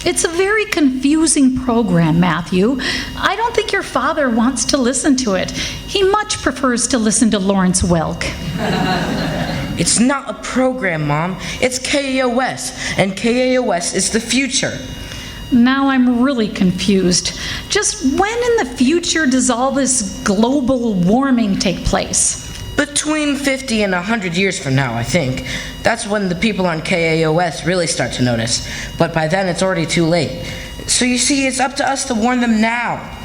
Speaker 13: It's a very confusing program, Matthew. I don't think your father wants to listen to it. He much prefers to listen to Lawrence Welk.
Speaker 14: It's not a program, Mom. It's KAOS, and KAOS is the future.
Speaker 13: Now I'm really confused. Just when in the future does all this global warming take place?
Speaker 14: Between 50 and 100 years from now, I think. That's when the people on KAOS really start to notice. But by then, it's already too late. So you see, it's up to us to warn them now.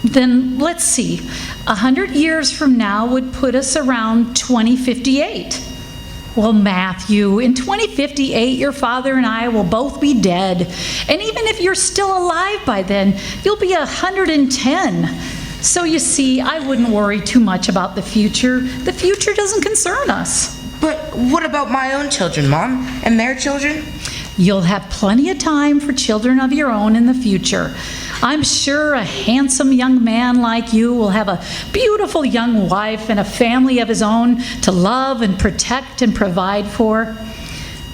Speaker 13: Then let's see. 100 years from now would put us around 2058. Well, Matthew, in 2058, your father and I will both be dead. And even if you're still alive by then, you'll be 110. So you see, I wouldn't worry too much about the future. The future doesn't concern us.
Speaker 14: But what about my own children, Mom? And their children?
Speaker 13: You'll have plenty of time for children of your own in the future. I'm sure a handsome young man like you will have a beautiful young wife and a family of his own to love and protect and provide for.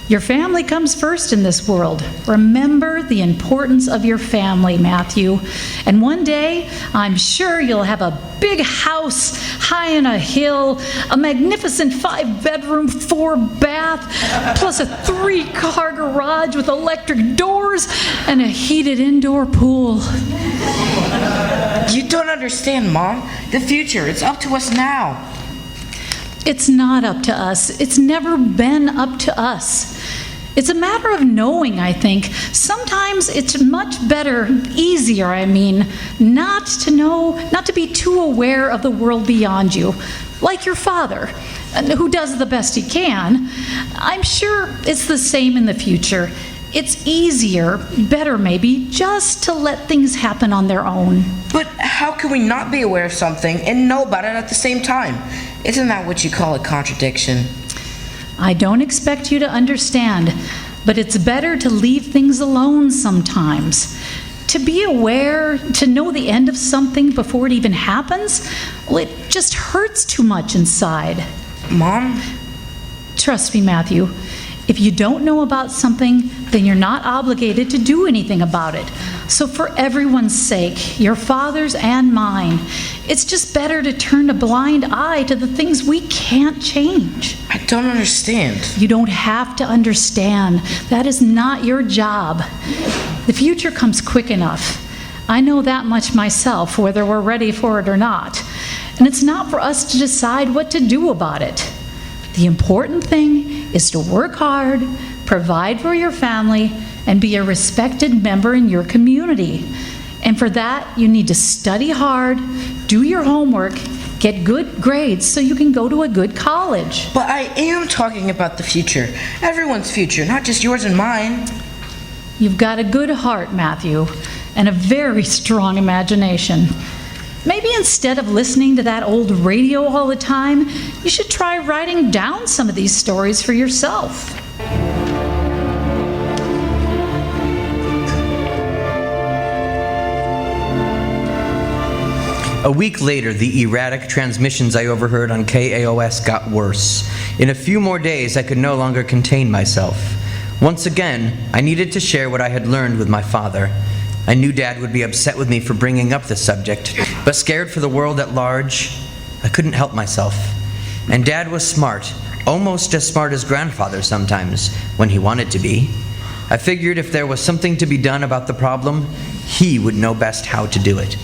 Speaker 13: Your family comes first in this world. Remember the importance of your family, Matthew. And one day, I'm sure you'll have a big house high on a hill, a magnificent 5-bedroom, 4-bath, plus a 3-car garage with electric doors and a heated indoor pool.
Speaker 14: You don't understand, Mom. The future, it's up to us now.
Speaker 13: It's not up to us. It's never been up to us. It's a matter of knowing, I think. Sometimes it's much better, easier, not to know, not to be too aware of the world beyond you. Like your father, who does the best he can. I'm sure it's the same in the future. It's easier, better maybe, just to let things happen on their own.
Speaker 14: But how can we not be aware of something and know about it at the same time? Isn't that what you call a contradiction?
Speaker 13: I don't expect you to understand, but it's better to leave things alone sometimes. To be aware, to know the end of something before it even happens, well, it just hurts too much inside.
Speaker 14: Mom?
Speaker 13: Trust me, Matthew. If you don't know about something, then you're not obligated to do anything about it. So for everyone's sake, your father's and mine, it's just better to turn a blind eye to the things we can't change.
Speaker 14: I don't understand.
Speaker 13: You don't have to understand. That is not your job. The future comes quick enough. I know that much myself, whether we're ready for it or not. And it's not for us to decide what to do about it. The important thing is to work hard, provide for your family, and be a respected member in your community. And for that, you need to study hard, do your homework, get good grades so you can go to a good college.
Speaker 14: But I am talking about the future. Everyone's future, not just yours and mine.
Speaker 13: You've got a good heart, Matthew, and a very strong imagination. Maybe instead of listening to that old radio all the time, you should try writing down some of these stories for yourself.
Speaker 6: A week later, the erratic transmissions I overheard on KAOS got worse. In a few more days, I could no longer contain myself. Once again, I needed to share what I had learned with my father. I knew Dad would be upset with me for bringing up the subject, but scared for the world at large, I couldn't help myself. And Dad was smart, almost as smart as Grandfather sometimes, when he wanted to be. I figured if there was something to be done about the problem, he would know best how to do it.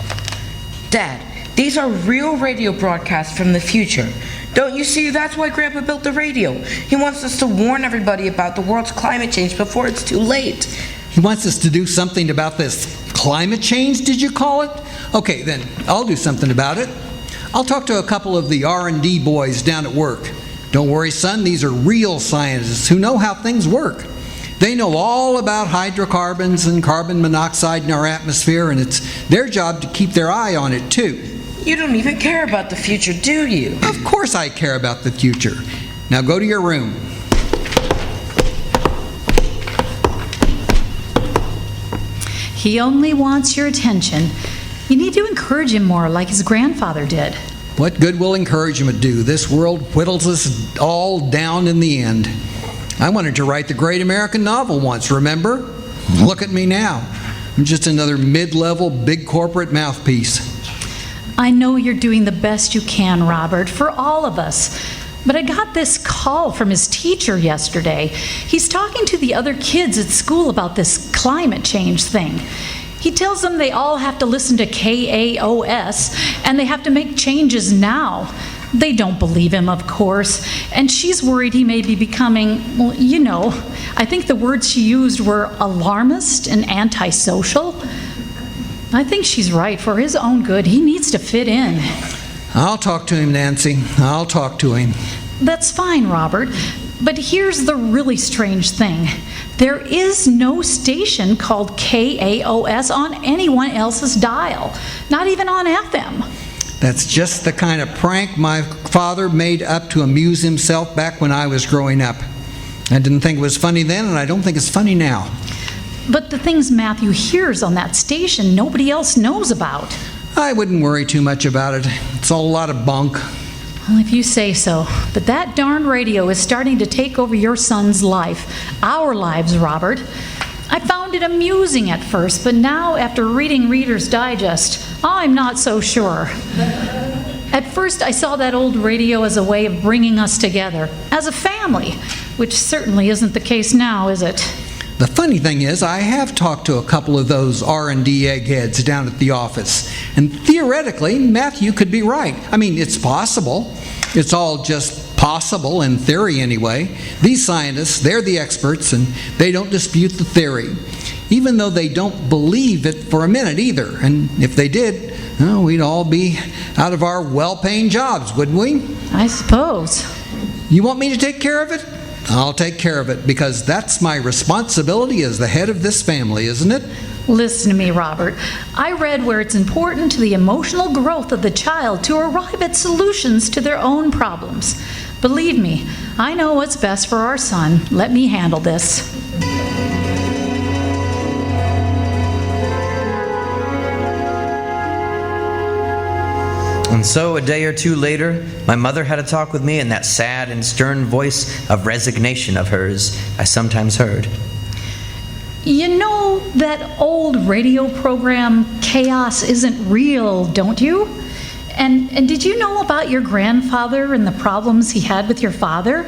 Speaker 14: Dad, these are real radio broadcasts from the future. Don't you see, that's why Grandpa built the radio. He wants us to warn everybody about the world's climate change before it's too late.
Speaker 10: He wants us to do something about this climate change, did you call it? Okay, then, I'll do something about it. I'll talk to a couple of the R&D boys down at work. Don't worry, son, these are real scientists who know how things work. They know all about hydrocarbons and carbon monoxide in our atmosphere, and it's their job to keep their eye on it, too.
Speaker 14: You don't even care about the future, do you?
Speaker 10: Of course I care about the future. Now go to your room.
Speaker 13: He only wants your attention. You need to encourage him more like his grandfather did.
Speaker 10: What good will encouragement do? This world whittles us all down in the end. I wanted to write the great American novel once, remember? Look at me now. I'm just another mid-level, big corporate mouthpiece.
Speaker 13: I know you're doing the best you can, Robert, for all of us. But I got this call from his teacher yesterday. He's talking to the other kids at school about this climate change thing. He tells them they all have to listen to KAOS, and they have to make changes now. They don't believe him, of course, and she's worried he may be becoming, well, you know, I think the words she used were alarmist and antisocial. I think she's right. For his own good, he needs to fit in.
Speaker 10: I'll talk to him, Nancy. I'll talk to him.
Speaker 13: That's fine, Robert. But here's the really strange thing. There is no station called KAOS on anyone else's dial, not even on FM.
Speaker 10: That's just the kind of prank my father made up to amuse himself back when I was growing up. I didn't think it was funny then, and I don't think it's funny now.
Speaker 13: But the things Matthew hears on that station, nobody else knows about.
Speaker 10: I wouldn't worry too much about it. It's all a lot of bunk.
Speaker 13: Well, if you say so. But that darn radio is starting to take over your son's life. Our lives, Robert. I found it amusing at first, but now, after reading Reader's Digest, I'm not so sure. At first, I saw that old radio as a way of bringing us together, as a family, which certainly isn't the case now, is it?
Speaker 10: The funny thing is, I have talked to a couple of those R&D eggheads down at the office, and theoretically, Matthew could be right. I mean, it's possible. It's all just possible in theory anyway. These scientists, they're the experts, and they don't dispute the theory, even though they don't believe it for a minute either. And if they did, well, we'd all be out of our well-paying jobs, wouldn't we?
Speaker 13: I suppose.
Speaker 10: You want me to take care of it? I'll take care of it, because that's my responsibility as the head of this family, isn't it?
Speaker 13: Listen to me, Robert. I read where it's important to the emotional growth of the child to arrive at solutions to their own problems. Believe me, I know what's best for our son. Let me handle this.
Speaker 6: And so, a day or two later, my mother had a talk with me in that sad and stern voice of resignation of hers I sometimes heard.
Speaker 13: You know that old radio program, Chaos Isn't Real, don't you? And did you know about your grandfather and the problems he had with your father?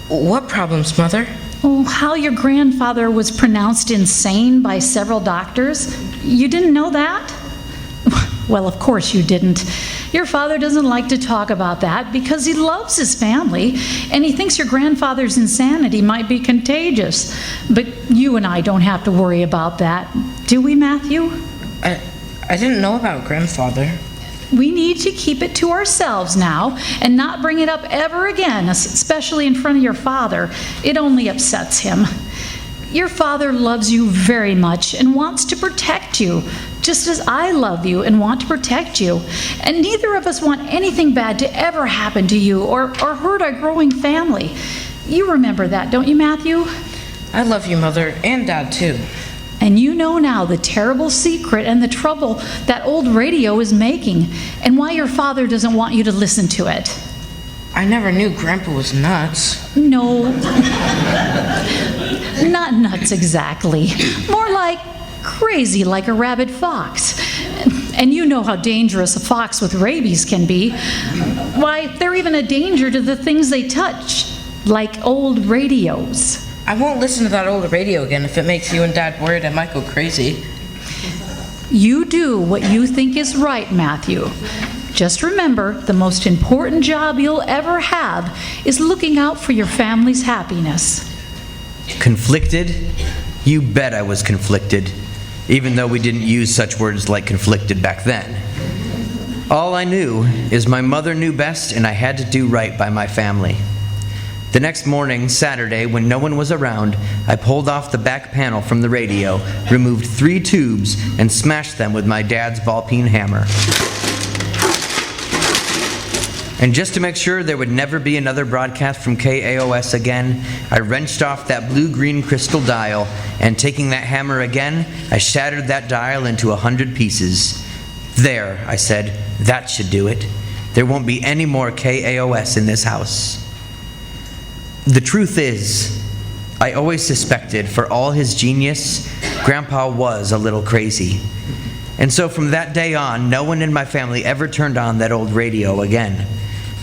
Speaker 14: What problems, Mother?
Speaker 13: Oh, how your grandfather was pronounced insane by several doctors. You didn't know that? Well, of course you didn't. Your father doesn't like to talk about that because he loves his family and he thinks your grandfather's insanity might be contagious. But you and I don't have to worry about that, do we, Matthew?
Speaker 14: I didn't know about Grandfather.
Speaker 13: We need to keep it to ourselves now and not bring it up ever again, especially in front of your father. It only upsets him. Your father loves you very much and wants to protect you, just as I love you and want to protect you. And neither of us want anything bad to ever happen to you or hurt our growing family. You remember that, don't you, Matthew?
Speaker 14: I love you, Mother, and Dad, too.
Speaker 13: And you know now the terrible secret and the trouble that old radio is making and why your father doesn't want you to listen to it.
Speaker 14: I never knew Grandpa was nuts.
Speaker 13: No. Not nuts exactly. More like crazy, like a rabid fox. And you know how dangerous a fox with rabies can be. Why, they're even a danger to the things they touch, like old radios.
Speaker 14: I won't listen to that old radio again if it makes you and Dad worried I might go crazy.
Speaker 13: You do what you think is right, Matthew. Just remember, the most important job you'll ever have is looking out for your family's happiness.
Speaker 6: Conflicted? You bet I was conflicted, even though we didn't use such words like conflicted back then. All I knew is my mother knew best and I had to do right by my family. The next morning, Saturday, when no one was around, I pulled off the back panel from the radio, removed 3 tubes, and smashed them with my dad's ball-peen hammer. And just to make sure there would never be another broadcast from KAOS again, I wrenched off that blue-green crystal dial, and taking that hammer again, I shattered that dial into 100 pieces. There, I said, that should do it. There won't be any more KAOS in this house. The truth is, I always suspected, for all his genius, Grandpa was a little crazy. And so from that day on, no one in my family ever turned on that old radio again.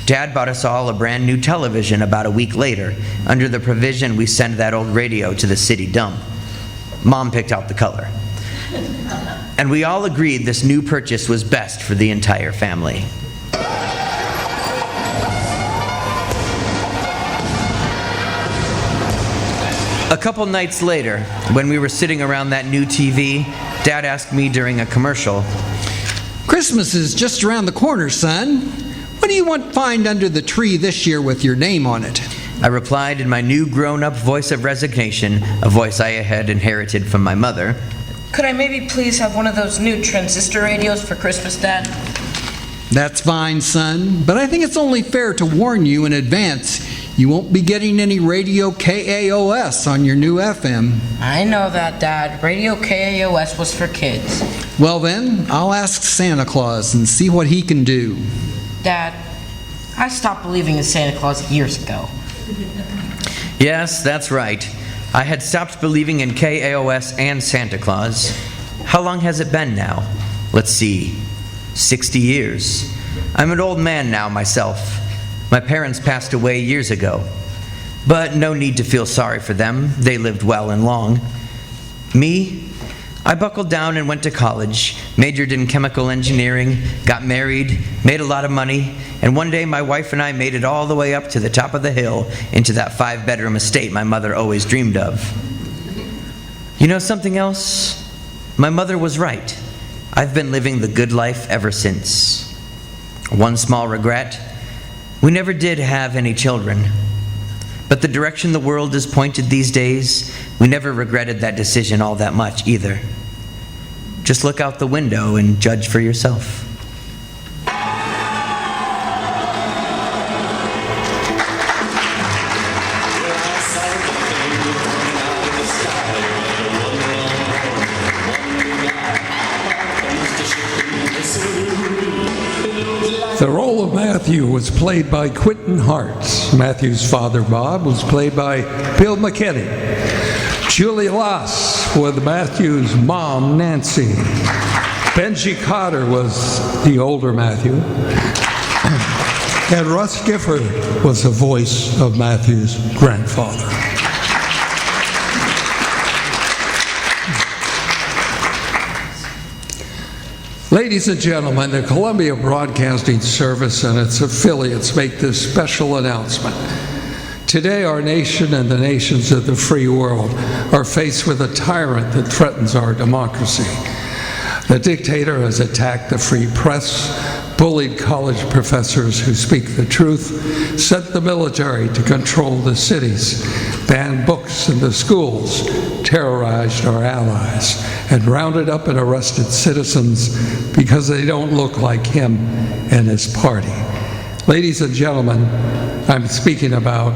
Speaker 6: Dad bought us all a brand new television about a week later, under the provision we send that old radio to the city dump. Mom picked out the color. And we all agreed this new purchase was best for the entire family. A couple nights later, when we were sitting around that new TV, Dad asked me during a commercial,
Speaker 10: Christmas is just around the corner, son. What do you want to find under the tree this year with your name on it?
Speaker 6: I replied in my new grown-up voice of resignation, a voice I had inherited from my mother.
Speaker 14: Could I maybe please have one of those new transistor radios for Christmas, Dad?
Speaker 10: That's fine, son, but I think it's only fair to warn you in advance. You won't be getting any radio KAOS on your new FM.
Speaker 14: I know that, Dad. Radio KAOS was for kids.
Speaker 10: Well then, I'll ask Santa Claus and see what he can do.
Speaker 14: Dad, I stopped believing in Santa Claus years ago.
Speaker 6: Yes, that's right. I had stopped believing in KAOS and Santa Claus. How long has it been now? Let's see. 60 years. I'm an old man now myself. My parents passed away years ago. But no need to feel sorry for them. They lived well and long. Me? I buckled down and went to college, majored in chemical engineering, got married, made a lot of money, and one day my wife and I made it all the way up to the top of the hill into that 5-bedroom estate my mother always dreamed of. You know something else? My mother was right. I've been living the good life ever since. One small regret, we never did have any children. But the direction the world is pointed these days, we never regretted that decision all that much either. Just look out the window and judge for yourself.
Speaker 1: The role of Matthew was played by Quentin Hart. Matthew's father, Bob, was played by Bill McKinney. Julie Loss was Matthew's mom, Nancy. Benji Cotter was the older Matthew. And Russ Gifford was the voice of Matthew's grandfather. Ladies and gentlemen, the Columbia Broadcasting Service and its affiliates make this special announcement. Today, our nation and the nations of the free world are faced with a tyrant that threatens our democracy. The dictator has attacked the free press, bullied college professors who speak the truth, sent the military to control the cities, banned books in the schools, terrorized our allies, and rounded up and arrested citizens because they don't look like him and his party. Ladies and gentlemen, I'm speaking about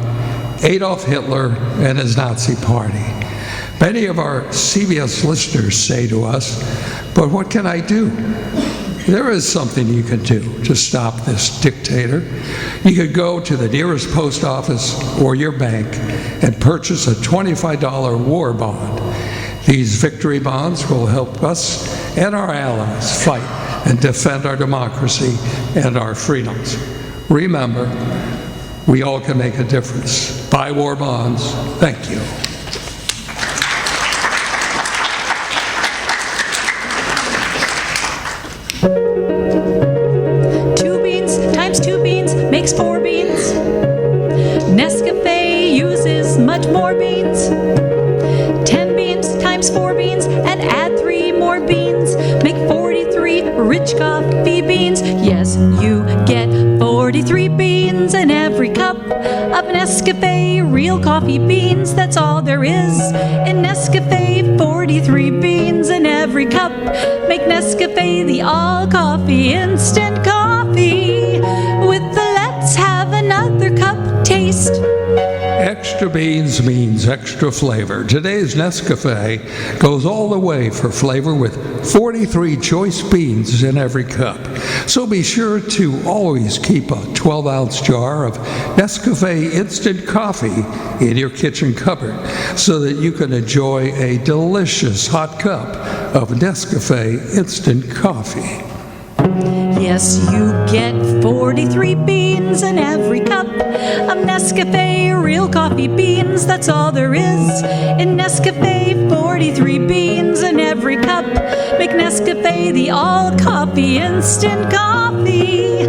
Speaker 1: Adolf Hitler and his Nazi party. Many of our CBS listeners say to us, but what can I do? There is something you can do to stop this dictator. You could go to the nearest post office or your bank and purchase a $25 war bond. These victory bonds will help us and our allies fight and defend our democracy and our freedoms. Remember, we all can make a difference. Buy war bonds. Thank you.
Speaker 2: Makes 4 beans. Nescafe uses much more beans. 10 beans times 4 beans and add 3 more beans make 43 rich coffee beans. Yes, you get 43 beans in every cup of Nescafe real coffee beans. That's all there is in Nescafe. 43 beans in every cup make Nescafe the all coffee instant coffee with the taste.
Speaker 1: Extra beans means extra flavor. Today's Nescafe goes all the way for flavor with 43 choice beans in every cup. So be sure to always keep a 12-ounce jar of Nescafe instant coffee in your kitchen cupboard so that you can enjoy a delicious hot cup of Nescafe instant coffee.
Speaker 2: Yes, you get 43 beans in every cup of Nescafe real coffee beans. That's all there is in Nescafe. 43 beans in every cup make Nescafe the all-coffee instant coffee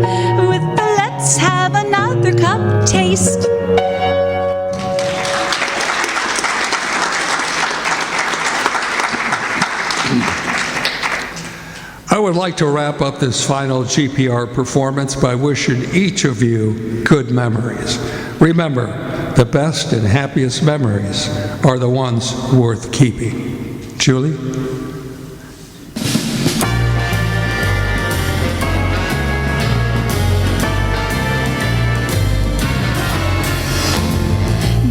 Speaker 2: with the let's have another cup taste.
Speaker 1: I would like to wrap up this final GPR performance by wishing each of you good memories. Remember, the best and happiest memories are the ones worth keeping. Julie?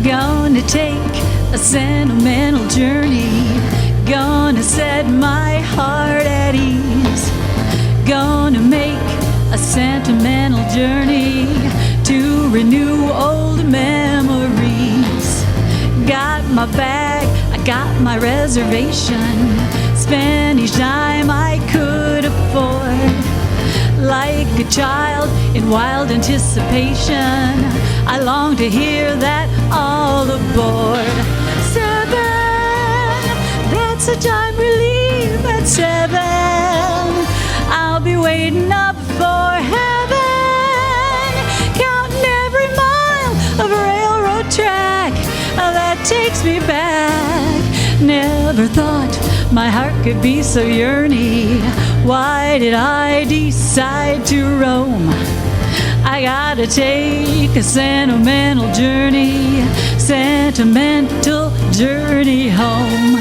Speaker 2: Gonna take a sentimental journey, gonna set my heart at ease, gonna make a sentimental journey to renew old memories. Got my bag, I got my reservation, spend each dime I could afford. Like a child in wild anticipation, I long to hear that all aboard. 7, that's the time we leave at 7. I'll be waiting up for heaven, counting every mile of railroad track that takes me back. Never thought my heart could be so yearny. Why did I decide to roam? I gotta take a sentimental journey home.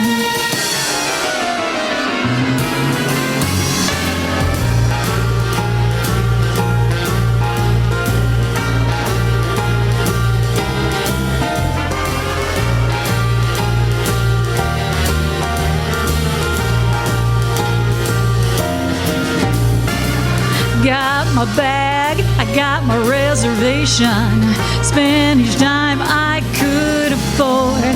Speaker 2: Got my bag, I got my reservation, spend each dime I could afford.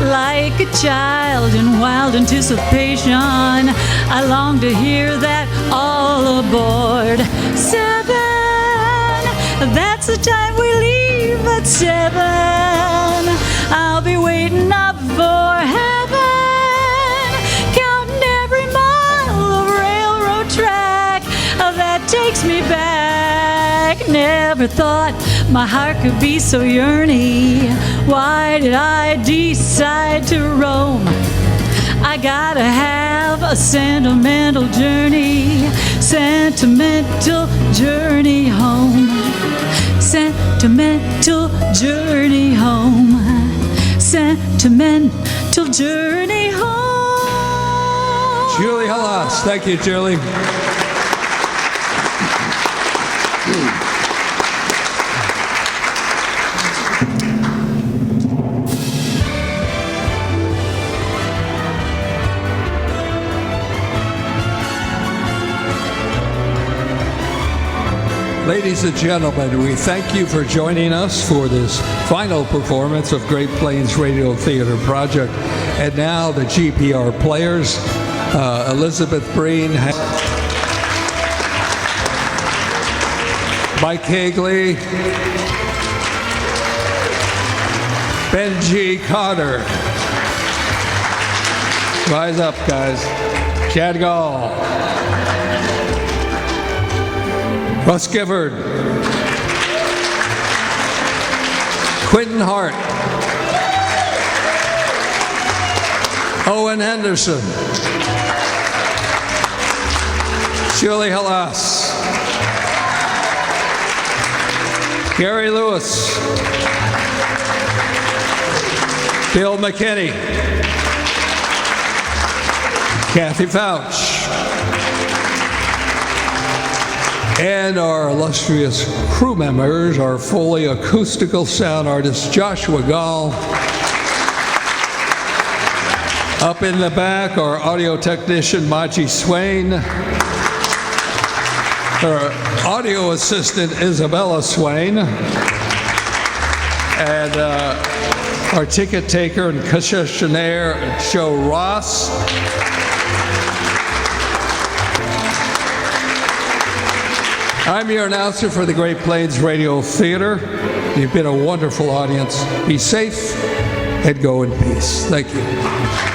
Speaker 2: Like a child in wild anticipation, I long to hear that all aboard. 7, that's the time we leave at 7. I'll be waiting up for heaven, counting every mile of railroad track that takes me back. Never thought my heart could be so yearny. Why did I decide to roam? I gotta have a sentimental journey home. Sentimental journey home. Sentimental journey home.
Speaker 1: Julie Hellas. Thank you, Julie. Ladies and gentlemen, we thank you for joining us for this final performance of Great Plains Radio Theater Project. And now the GPR players, Elizabeth Breen, Mike Hagley, Benji Cotter. Rise up, guys. Chad Gall. Russ Gifford, Quentin Hart, Owen Henderson, Julie Hellas, Gary Lewis, Bill McKinney, Kathy Fouch, And our illustrious crew members, our fully acoustical sound artist Joshua Gall. Up in the back, our audio technician Maji Swain. Our audio assistant Isabella Swain. And our ticket taker and concessionaire Joe Ross. I'm your announcer for the Great Plains Radio Theater. You've been a wonderful audience. Be safe and go in peace. Thank you.